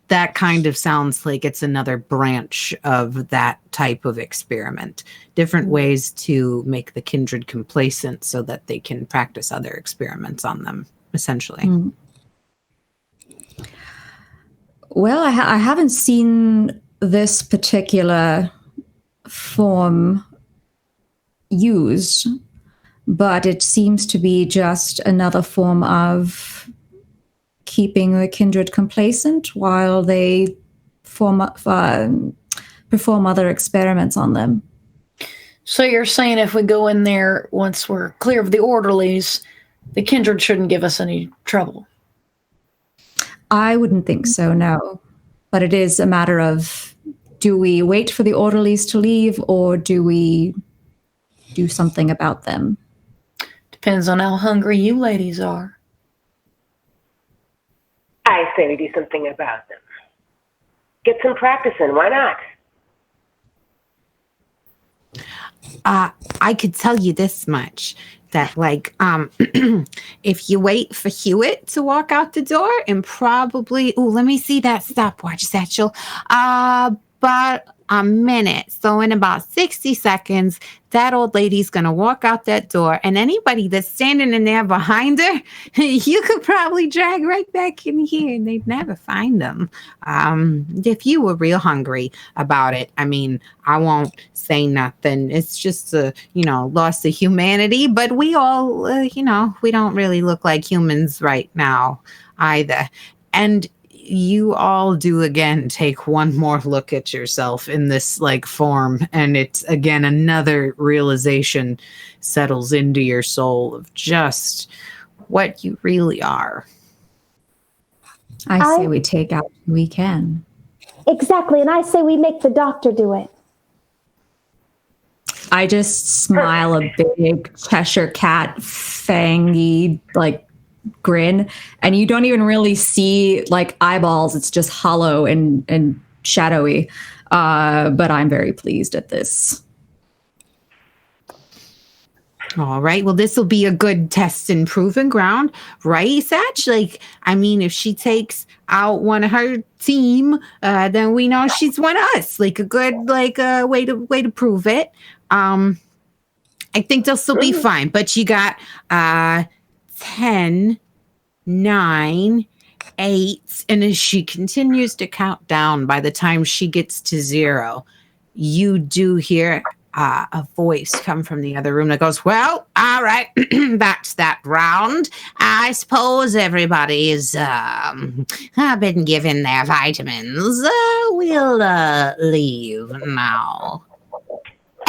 that kind of sounds like it's another branch of that type of experiment. Different ways to make the kindred complacent so that they can practice other experiments on them, essentially. Mm. Well, I haven't seen this particular form used, but it seems to be just another form of keeping the kindred complacent while they perform other experiments on them. So you're saying if we go in there once we're clear of the orderlies, the kindred shouldn't give us any trouble? I wouldn't think so, no. But it is a matter of, do we wait for the orderlies to leave, or do we do something about them? Depends on how hungry you ladies are. I say we do something about them. Get some practice in. Why not? I could tell you this much, that if you wait for Hewitt to walk out the door and probably, let me see that stopwatch, Satchel. About a minute. So in about 60 seconds, that old lady's going to walk out that door, and anybody that's standing in there behind her, you could probably drag right back in here and they'd never find them. If you were real hungry about it, I mean, I won't say nothing. It's just a, loss of humanity, but we all, we don't really look like humans right now either. And you all do again take one more look at yourself in this form, and it's again another realization settles into your soul of just what you really are. I say we take out who we can. Exactly, and I say we make the doctor do it. I just smile a big Cheshire cat fangy grin, and you don't even really see eyeballs. It's just hollow and shadowy. But I'm very pleased at this. All right. Well, this will be a good test and proving ground, right, Satch? If she takes out one of her team, then we know she's one of us. A good way to prove it. I think they'll still be fine. But you got 10, 9, 8, and as she continues to count down, by the time she gets to 0, you do hear a voice come from the other room that goes, well, all right, that's that round. I suppose everybody's been given their vitamins. We'll leave now.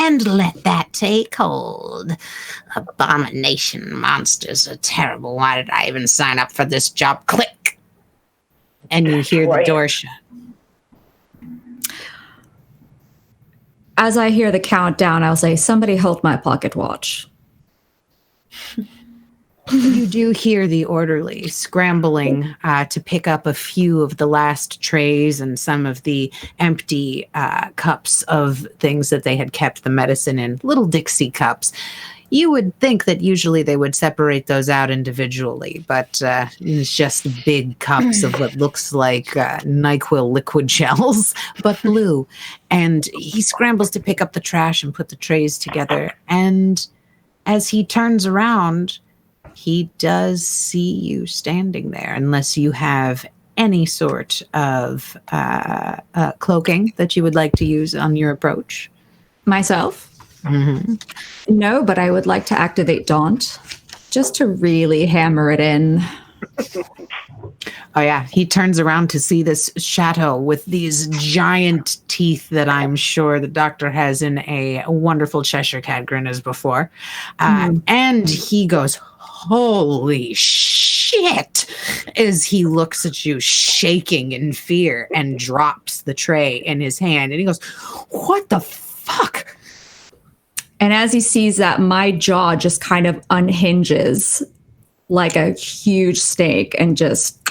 And let that take hold. Abomination monsters are terrible. Why did I even sign up for this job? Click. And you hear the door shut. As I hear the countdown, I'll say, somebody hold my pocket watch. You do hear the orderly scrambling to pick up a few of the last trays and some of the empty cups of things that they had kept the medicine in, little Dixie cups. You would think that usually they would separate those out individually, but it's just big cups of what looks like NyQuil liquid gels, but blue. And he scrambles to pick up the trash and put the trays together. And as he turns around, he does see you standing there, unless you have any sort of cloaking that you would like to use on your approach. Myself? Mm-hmm. No, but I would like to activate Daunt, just to really hammer it in. Oh, yeah. He turns around to see this chateau with these giant teeth that I'm sure the doctor has in a wonderful Cheshire cat grin as before. And he goes, holy shit, as he looks at you shaking in fear and drops the tray in his hand. And he goes, what the fuck? And as he sees that, my jaw just kind of unhinges like a huge snake and just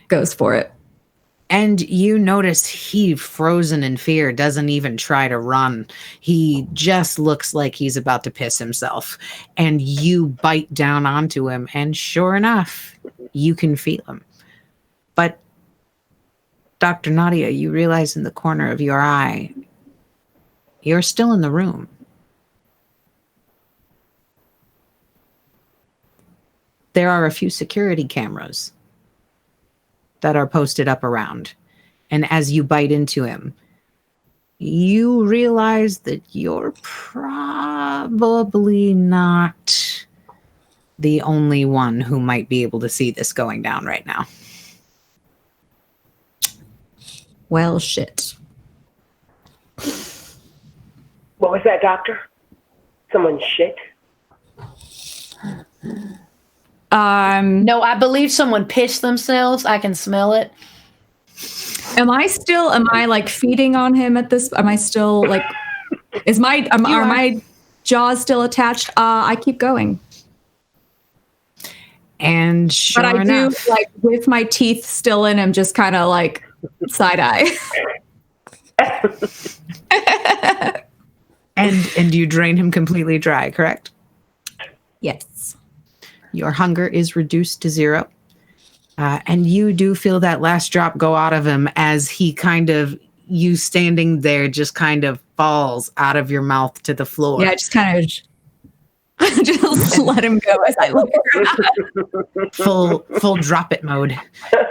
goes for it. And you notice he, frozen in fear, doesn't even try to run. He just looks like he's about to piss himself. And you bite down onto him, and sure enough, you can feel him. But, Dr. Nadia, you realize in the corner of your eye, you're still in the room. There are a few security cameras that are posted up around. And as you bite into him, you realize that you're probably not the only one who might be able to see this going down right now. Well, shit. What was that, doctor? Someone shit? No, I believe someone pissed themselves. I can smell it. Am I feeding on him at this? Am I still are my jaws still attached? I keep going. And sure but I enough, do with my teeth still in him, just kind of side eye. and you drain him completely dry, correct? Yes. Your hunger is reduced to 0. And you do feel that last drop go out of him as he you standing there just kind of falls out of your mouth to the floor. Yeah, just kind of just let him go as I look around. Full drop it mode.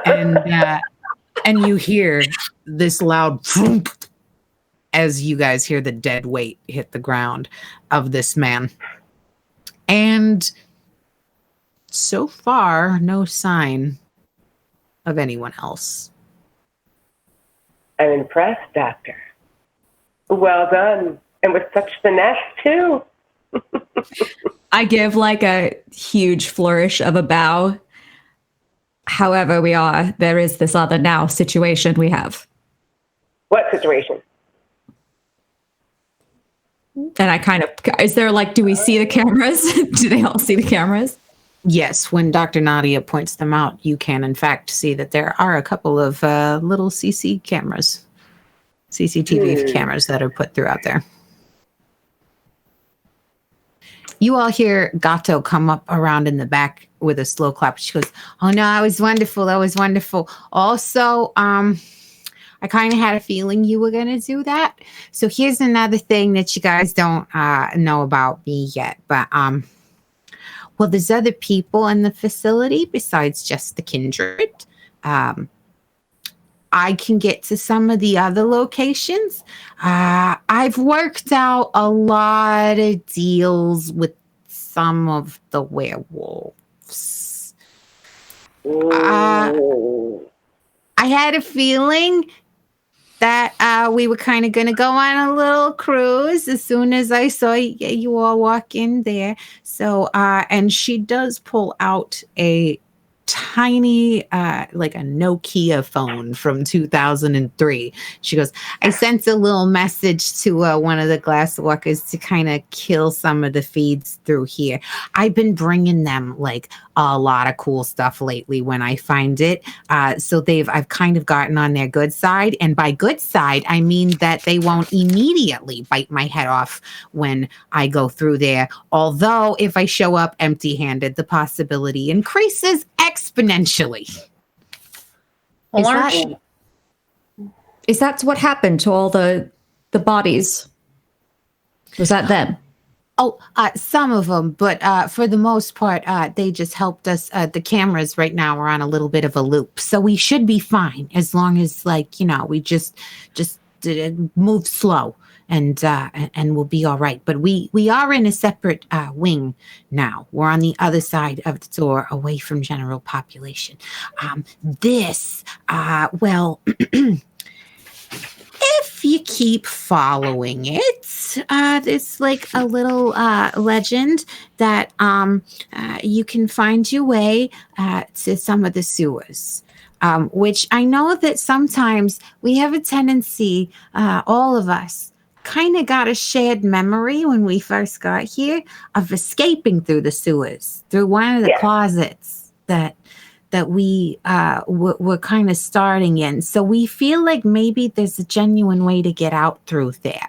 And you hear this loud thump as you guys hear the dead weight hit the ground of this man. And so far, no sign of anyone else. I'm impressed, Doctor. Well done. And with such finesse, too. I give a huge flourish of a bow. However, there is this other now situation we have. What situation? And I kind of, is there like, do we see the cameras? Do they all see the cameras? Yes, when Dr. Nadia points them out, you can in fact see that there are a couple of little CCTV cameras that are put throughout there. You all hear Gato come up around in the back with a slow clap. She goes, "Oh no, that was wonderful. That was wonderful. Also, I kind of had a feeling you were going to do that. So here's another thing that you guys don't know about me yet. But, well, there's other people in the facility besides just the kindred. I can get to some of the other locations. I've worked out a lot of deals with some of the werewolves. I had a feeling that we were kind of going to go on a little cruise as soon as I saw you all walk in there. So, and she does pull out a tiny, like a Nokia phone from 2003. She goes, I sent a little message to one of the glasswalkers to kind of kill some of the feeds through here. I've been bringing them like a lot of cool stuff lately when I find it. So I've kind of gotten on their good side. And by good side, I mean that they won't immediately bite my head off when I go through there. Although if I show up empty-handed, the possibility increases exponentially. Is that what happened to all the bodies? Was that them? Oh, some of them, but for the most part, they just helped us. The cameras right now are on a little bit of a loop, so we should be fine as long as, like, we just move slow, and we'll be all right. But we are in a separate wing now. We're on the other side of the door, away from general population. Well. If you keep following it, it's like a little legend that you can find your way to some of the sewers, which I know that sometimes we have a tendency, all of us, kind of got a shared memory when we first got here of escaping through the sewers, through one of the closets that we were kind of starting in. So we feel like maybe there's a genuine way to get out through there.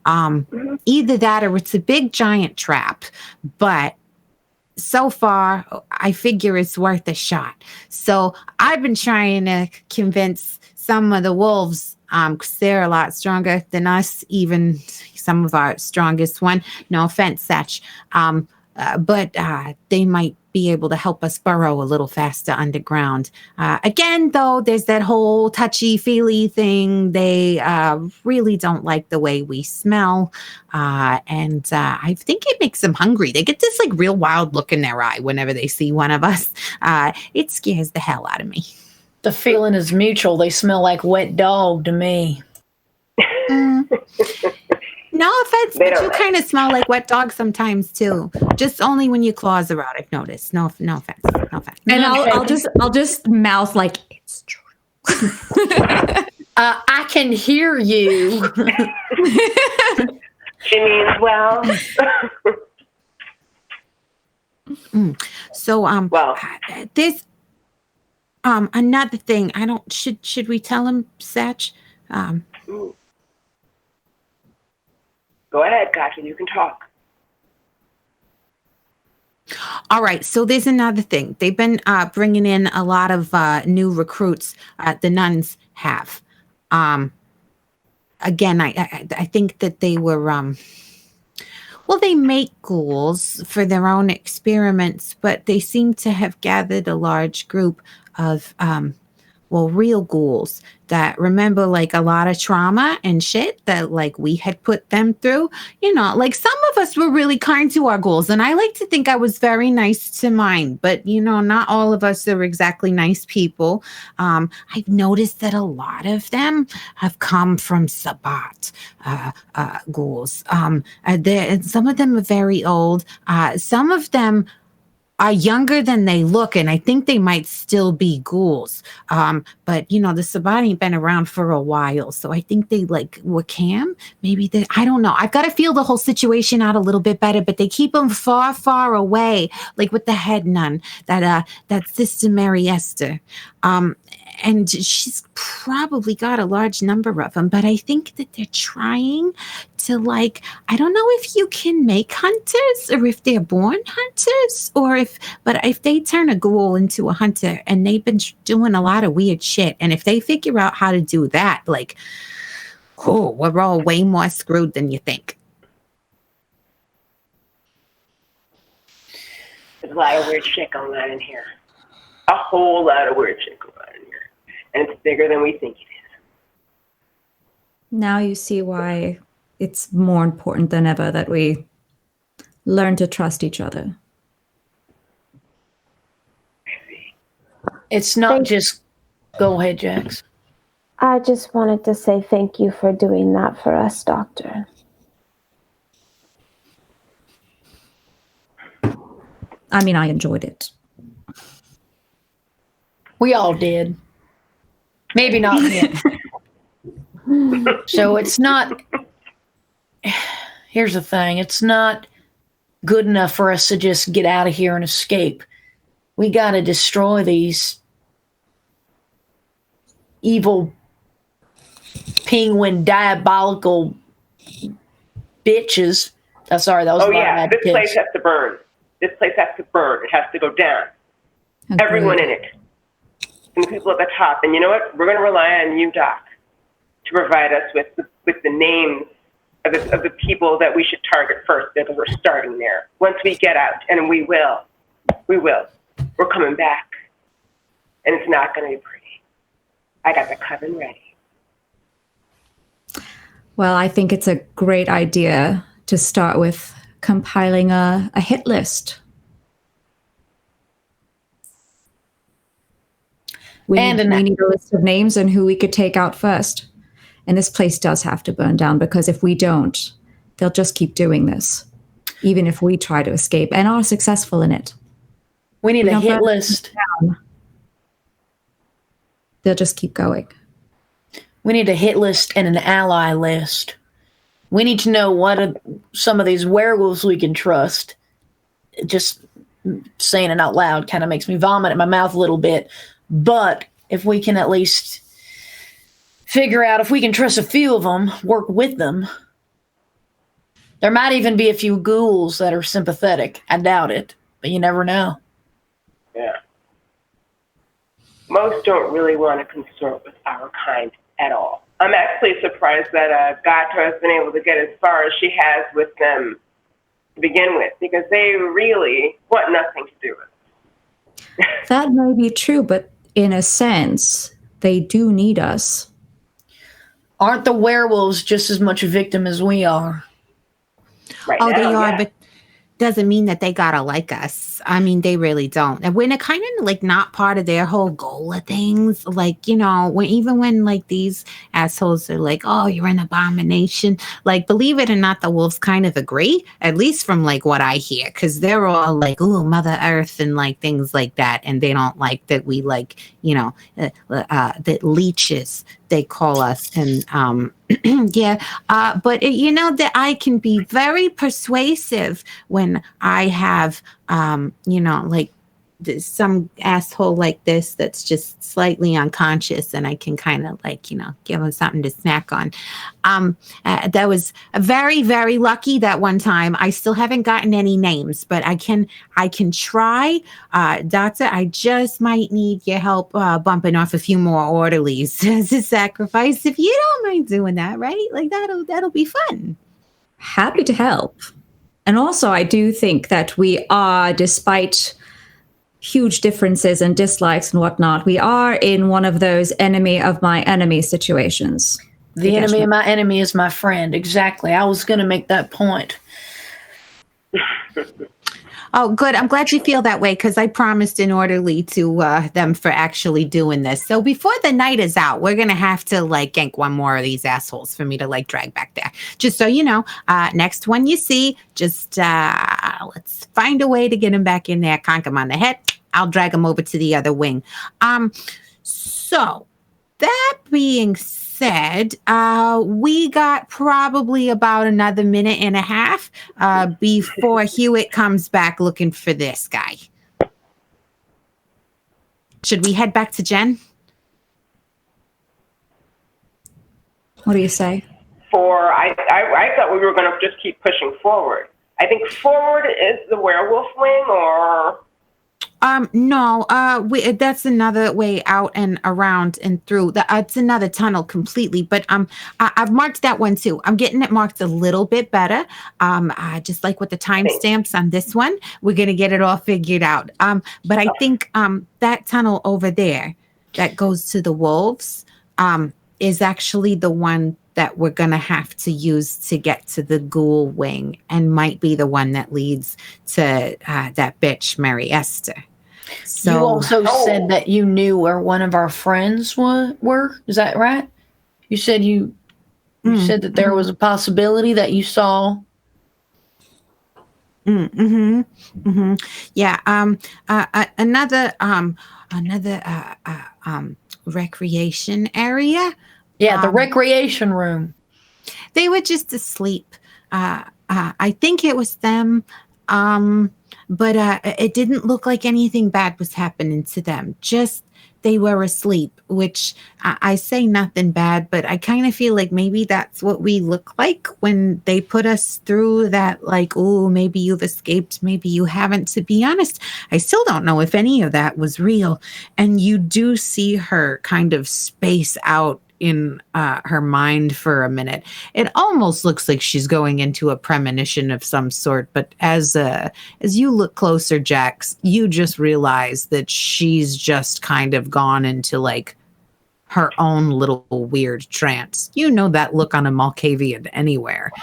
Either that or it's a big giant trap. But so far, I figure it's worth a shot. So I've been trying to convince some of the wolves, because they're a lot stronger than us, even some of our strongest one. No offense, Satch. But they might be able to help us burrow a little faster underground. Again, though, there's that whole touchy-feely thing. They really don't like the way we smell. And I think it makes them hungry. They get this like real wild look in their eye whenever they see one of us. It scares the hell out of me. The feeling is mutual. They smell like wet dog to me. No offense, but you kind of smell like wet dog sometimes too. Just only when your claws are out, I've noticed. No offense. And I'll just mouth like, it's true. I can hear you. She means well. So there's another thing. Should we tell him, Satch? Go ahead, Gotcha. You can talk. All right. So there's another thing. They've been bringing in a lot of new recruits. The nuns have. Again, I think that they were. Well, they make ghouls for their own experiments, but they seem to have gathered a large group of real ghouls that remember like a lot of trauma and shit that like we had put them through. Like some of us were really kind to our ghouls, and I like to think I was very nice to mine, but not all of us are exactly nice people. I've noticed that a lot of them have come from Sabbat ghouls. And some of them are very old. Some of them are younger than they look, and I think they might still be ghouls. But the Sabbat ain't been around for a while, so I think they were Cam. Maybe they. I don't know. I've got to feel the whole situation out a little bit better. But they keep them far, far away, like with the head nun, that Sister Mary Esther. And she's probably got a large number of them, but I think that they're trying to I don't know if you can make hunters or if they're born hunters but if they turn a ghoul into a hunter, and they've been doing a lot of weird shit. And if they figure out how to do that, we're all way more screwed than you think. There's a lot of weird shit going on in here. A whole lot of weird shit going on in here. And it's bigger than we think it is. Now you see why it's more important than ever that we learn to trust each other. It's not just... Go ahead, Jax. I just wanted to say thank you for doing that for us, Doctor. I mean, I enjoyed it. We all did. Maybe not me. So it's not... Here's the thing. It's not good enough for us to just get out of here and escape. We got to destroy these evil penguin diabolical bitches. Oh, sorry, that was this place has to burn. This place has to burn. It has to go down. Agreed. Everyone in it. And the people at the top. And you know what? We're going to rely on you, Doc, to provide us with the names of the people that we should target first, because we're starting there. Once we get out, and we will. We're coming back. And it's not going to be pretty. I got the coven ready. Well, I think it's a great idea to start with compiling a hit list. We need a list of names and who we could take out first. And this place does have to burn down, because if we don't, they'll just keep doing this, even if we try to escape and are successful in it. We need a hit list. They'll just keep going. We need a hit list and an ally list. We need to know what are some of these werewolves we can trust. Just saying it out loud kind of makes me vomit in my mouth a little bit. But if we can at least figure out if we can trust a few of them, work with them. There might even be a few ghouls that are sympathetic. I doubt it, but you never know. Yeah. Most don't really want to consort with our kind at all. I'm actually surprised that Gato has been able to get as far as she has with them to begin with, because they really want nothing to do with it. That may be true, but in a sense, they do need us. Aren't the werewolves just as much a victim as we are? They are, but doesn't mean that they gotta like us. I mean, they really don't. And when it kind of not part of their whole goal of things, when these assholes are oh, you're an abomination. Believe it or not, the wolves kind of agree, at least from what I hear, because they're all ooh, Mother Earth and things like that, and they don't like that we that leeches, they call us. And but that I can be very persuasive when I have some asshole like this that's just slightly unconscious, and I can kind of give him something to snack on. That was very, very lucky that one time. I still haven't gotten any names, but I can try. Doctor, I just might need your help bumping off a few more orderlies as a sacrifice, if you don't mind doing that, right? That'll be fun. Happy to help. And also, I do think that we are, despite huge differences and dislikes and whatnot, we are in one of those enemy of my enemy situations. The enemy of my enemy is my friend. Exactly. I was going to make that point. Oh, good. I'm glad you feel that way because I promised an orderly to them for actually doing this. So before the night is out, we're going to have to like gank one more of these assholes for me to like drag back there. Just so you know, next one you see, just let's find a way to get him back in there. Conk him on the head. I'll drag him over to the other wing. So that being said, we got probably about another minute and a half before Hewitt comes back looking for this guy. Should we head back to Jen? What do you say? I thought we were going to just keep pushing forward. I think forward is the werewolf wing, or... No, that's another way out and around and through. It's another tunnel completely, but I've marked that one too. I'm getting it marked a little bit better. Just like with the timestamps on this one, we're gonna get it all figured out. But I think that tunnel over there that goes to the wolves is actually the one that we're gonna have to use to get to the ghoul wing, and might be the one that leads to that bitch Mary Esther. So, you also said that you knew where one of our friends were. Is that right? You said you said that there was a possibility that you saw. Yeah. Another recreation area. Yeah, the recreation room. They were just asleep. I think it was them. But it didn't look like anything bad was happening to them. Just they were asleep, which I say nothing bad, but I kind of feel like maybe that's what we look like when they put us through that, like, oh, maybe you've escaped, maybe you haven't. To be honest, I still don't know if any of that was real. And you do see her kind of space out in her mind for a minute. It almost looks like she's going into a premonition of some sort, but as you look closer, Jax, you just realize that she's just kind of gone into like her own little weird trance. You know that look on a Malkavian anywhere.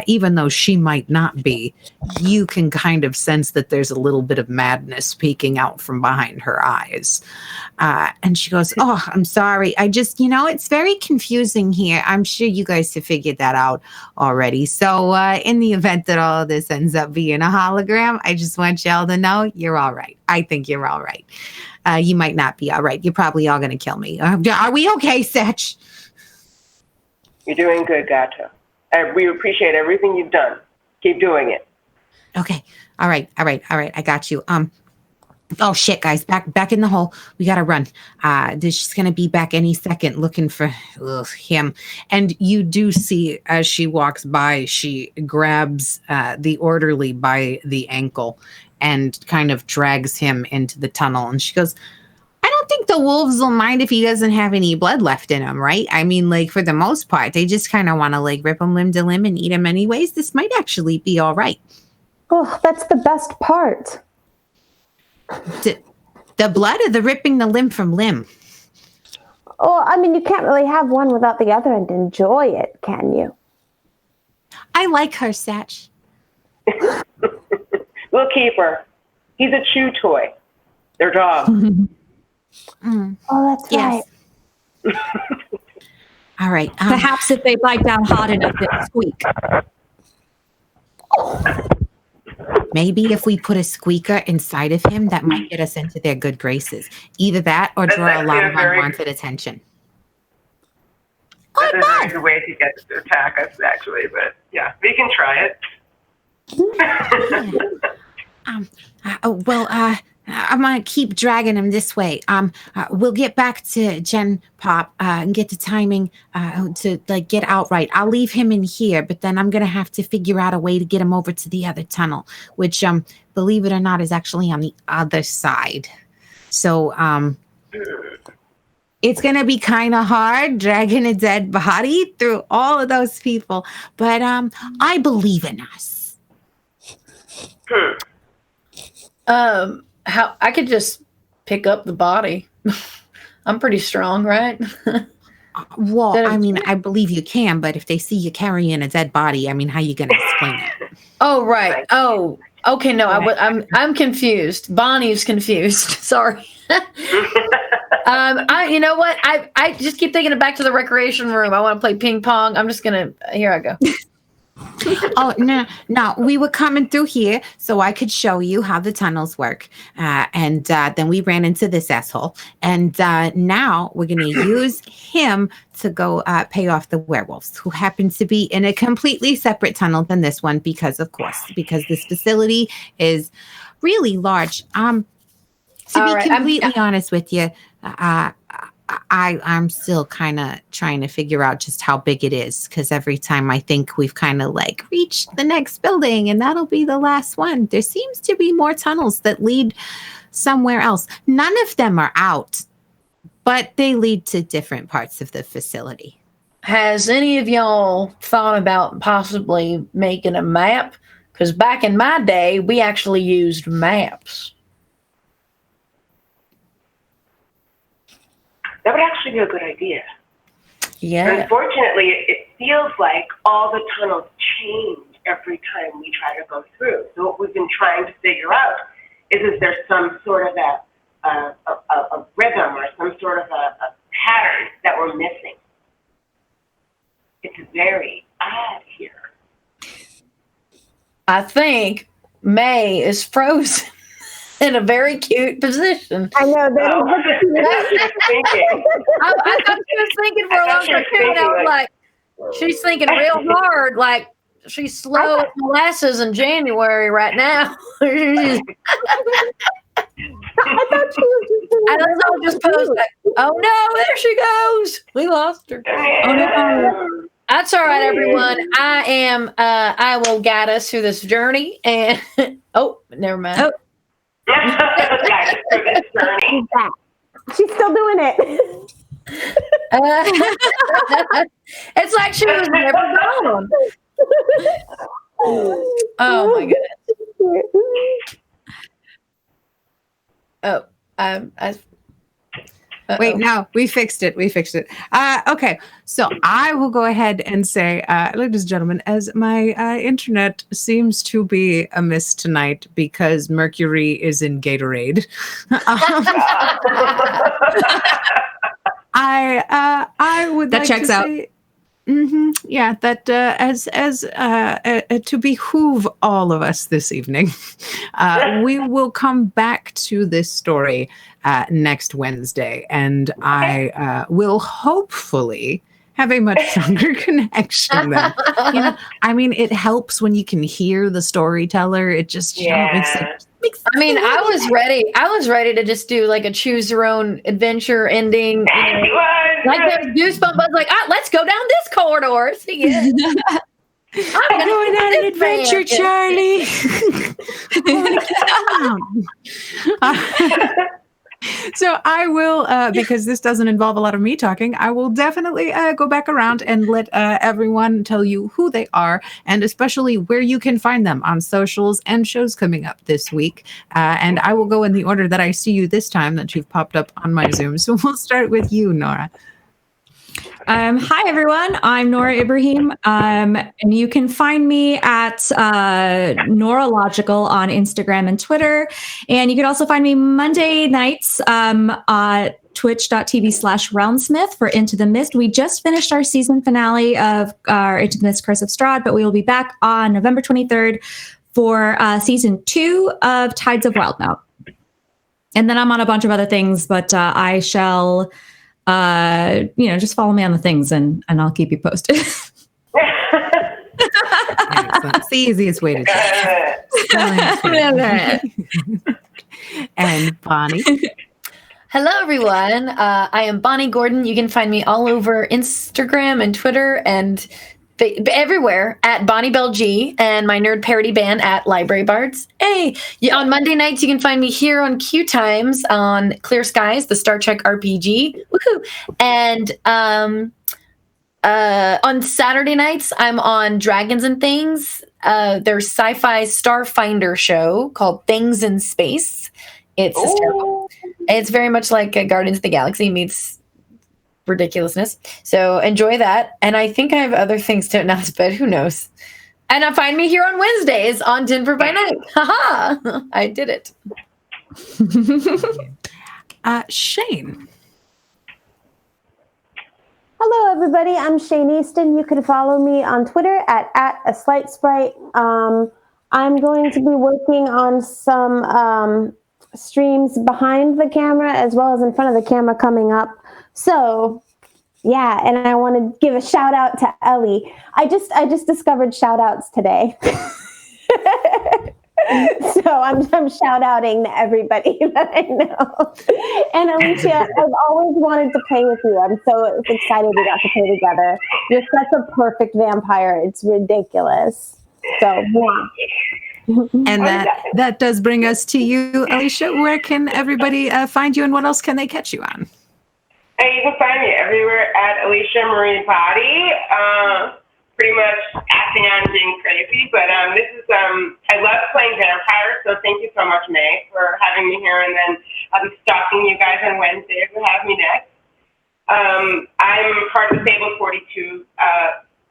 Even though she might not be, you can kind of sense that there's a little bit of madness peeking out from behind her eyes. And she goes, oh, I'm sorry. I just, it's very confusing here. I'm sure you guys have figured that out already. So in the event that all of this ends up being a hologram, I just want y'all to know you're all right. I think you're all right. You might not be all right. You're probably all going to kill me. Are we okay, Setch? You're doing good, Gato. We appreciate everything you've done. Keep doing it. Okay. All right. I got you. Oh shit, guys, back in the hole. We gotta run. She's gonna be back any second looking for him. And you do see as she walks by, she grabs the orderly by the ankle and kind of drags him into the tunnel. And she goes, I don't think the wolves will mind if he doesn't have any blood left in him, right? I mean, like, for the most part, they just kind of want to, like, rip him limb to limb and eat him anyways. This might actually be all right. Oh, that's the best part. The blood or the ripping the limb from limb? Oh, I mean, you can't really have one without the other and enjoy it, can you? I like her, Satch. We'll keep her. He's a chew toy. Their dog. Oh, that's right. All right. Perhaps if they bite down hard enough, they'll squeak. Maybe if we put a squeaker inside of him, that might get us into their good graces. Either that or draw a lot of unwanted attention. That's a very good way to get to attack us, actually. But yeah, we can try it. I'm gonna keep dragging him this way. We'll get back to Gen Pop and get the timing to like get out right. I'll leave him in here, but then I'm gonna have to figure out a way to get him over to the other tunnel, which believe it or not is actually on the other side. So it's gonna be kind of hard dragging a dead body through all of those people, but I believe in us. How I could just pick up the body. I'm pretty strong, right? Well, I mean, I believe you can, but if they see you carrying a dead body, I mean, how are you going to explain it? Oh, right. Oh, okay. No, I'm confused. Bonnie's confused. Sorry. You know what? I just keep taking it back to the recreation room. I want to play ping pong. I'm just gonna. Here I go. Oh, no, we were coming through here so I could show you how the tunnels work. And then we ran into this asshole. And now we're going to use him to go pay off the werewolves who happen to be in a completely separate tunnel than this one because this facility is really large. To be completely honest with you, I'm still kind of trying to figure out just how big it is, because every time I think we've kind of like reached the next building and that'll be the last one, there seems to be more tunnels that lead somewhere else. None of them are out, but they lead to different parts of the facility. Has any of y'all thought about possibly making a map? Because back in my day, we actually used maps. That would actually be a good idea. Yeah. Unfortunately, it feels like all the tunnels change every time we try to go through. So what we've been trying to figure out is there some sort of a rhythm or some sort of a pattern that we're missing? It's very odd here. I think May is frozen in a very cute position. I know that. I thought she was thinking for a long time too, and I was like, she's thinking real hard, like she's slow as molasses in January right now. I thought she was just posed like, oh no, there she goes. We lost her. Oh no. That's all right, everyone. I will guide us through this journey, and oh, never mind. Oh. She's still doing it. It's like she was never gone. Oh my goodness. Oh, Wait, no, we fixed it. Okay, so I will go ahead and say, ladies and gentlemen, as my internet seems to be amiss tonight because Mercury is in Gatorade, I would that like checks to out. Say, yeah, that as to behoove all of us this evening, we will come back to this story next Wednesday, and I will hopefully have a much stronger connection then. I mean, it helps when you can hear the storyteller. It just makes it. I mean, I was ready to just do like a choose your own adventure ending. Like there's Goosebumps. I was like, let's go down this corridor. See it. I'm going on an adventure, Charlie. So I will, because this doesn't involve a lot of me talking, I will definitely go back around and let everyone tell you who they are, and especially where you can find them on socials and shows coming up this week. And I will go in the order that I see you this time that you've popped up on my Zoom. So we'll start with you, Nora. Hi, everyone. I'm Nora Ibrahim, and you can find me at Noralogical on Instagram and Twitter. And you can also find me Monday nights at twitch.tv/Realmsmith for Into the Mist. We just finished our season finale of our Into the Mist Curse of Strahd, but we will be back on November 23rd for season 2 of Tides of Wildmount. And then I'm on a bunch of other things, but I shall... just follow me on the things and I'll keep you posted. That's the easiest way to do it. And Bonnie. Hello, everyone. I am Bonnie Gordon. You can find me all over Instagram and Twitter and everywhere at Bonnie Bell G, and my nerd parody band at Library Bards. Hey, on Monday nights you can find me here on Q Times on Clear Skies, the Star Trek RPG. Woohoo! And on Saturday nights I'm on Dragons and Things. There's sci-fi Starfinder show called Things in Space. It's hysterical. It's very much like Guardians of the Galaxy meets ridiculousness. So enjoy that. And I think I have other things to announce, but who knows? And find me here on Wednesdays on Denver by Night. Haha! I did it. Shane. Hello, everybody. I'm Shane Easton. You can follow me on Twitter at a slight sprite. I'm going to be working on some streams behind the camera as well as in front of the camera coming up. So, yeah, and I want to give a shout out to Ellie. I just discovered shout outs today. So I'm shout outing everybody that I know. And Alicia, I've always wanted to play with you. I'm so excited we got to play together. You're such a perfect vampire. It's ridiculous. So, yeah. And that does bring us to you, Alicia. Where can everybody find you, and what else can they catch you on? You can find me everywhere at Alicia Marie Body. Pretty much acting on being crazy, but this is I love playing vampires, so thank you so much, May, for having me here, and then I'll be stalking you guys on Wednesday to have me next. I'm part of the Fabled 42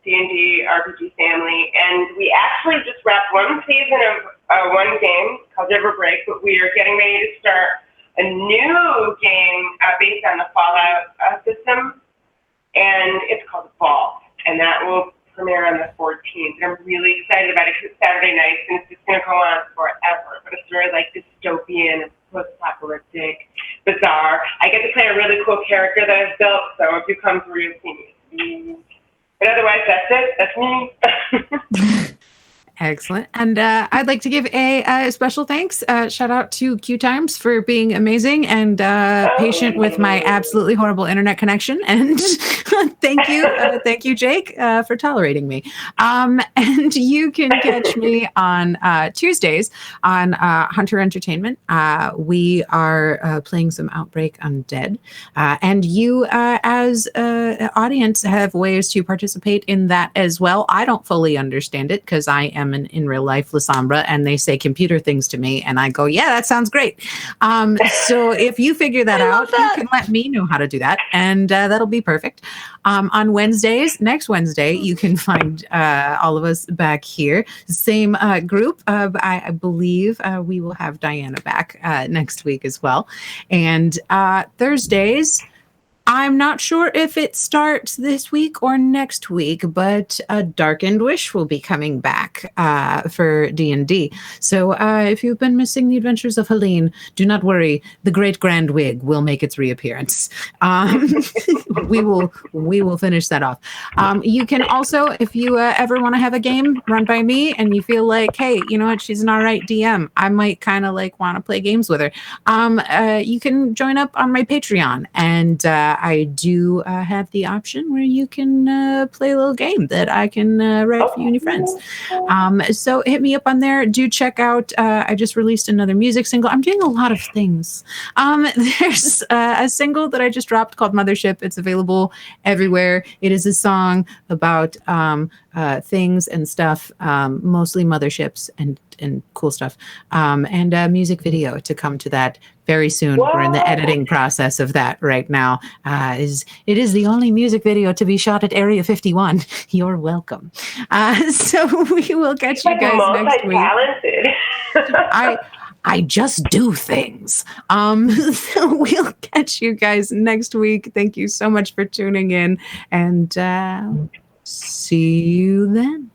D&D RPG family, and we actually just wrapped one season of one game called River Break, but we are getting ready to start a new game based on the Fallout system, and it's called Ball, and that will premiere on the 14th. And I'm really excited about it because it's Saturday night, and it's just going to go on forever. But it's very like dystopian, post-apocalyptic, bizarre. I get to play a really cool character that I've built, so if you come through, you'll see me. But otherwise, that's it. That's me. Excellent. And I'd like to give a special thanks. Shout out to Q Times for being amazing and patient with my absolutely horrible internet connection. And thank you, Jake, for tolerating me. And you can catch me on Tuesdays on Hunter Entertainment. We are playing some Outbreak Undead. And you, as an audience, have ways to participate in that as well. I don't fully understand it because I am in real life Lasombra, and they say computer things to me, and I go, yeah, that sounds great. So if you figure that out, you can let me know how to do that, and that'll be perfect. On Wednesdays, next Wednesday, you can find all of us back here. Same group. I believe we will have Diana back next week as well. And Thursdays, I'm not sure if it starts this week or next week, but a Darkened Wish will be coming back for D&D. So if you've been missing the adventures of Helene, do not worry. The Great Grand Wig will make its reappearance. We will finish that off. You can also, if you ever want to have a game run by me and you feel like, hey, you know what, she's an all right DM, I might kind of like want to play games with her. You can join up on my Patreon, and I do have the option where you can play a little game that I can write for you and your friends. So hit me up on there. Do check out, I just released another music single. I'm doing a lot of things. There's a single that I just dropped called Mothership. It's available everywhere. It is a song about things and stuff, mostly motherships and cool stuff, and a music video to come to that very soon. Whoa. We're in the editing process of that right now. It is the only music video to be shot at Area 51. You're welcome. So we will catch you guys next week. I just do things. So we'll catch you guys next week. Thank you so much for tuning in, and see you then.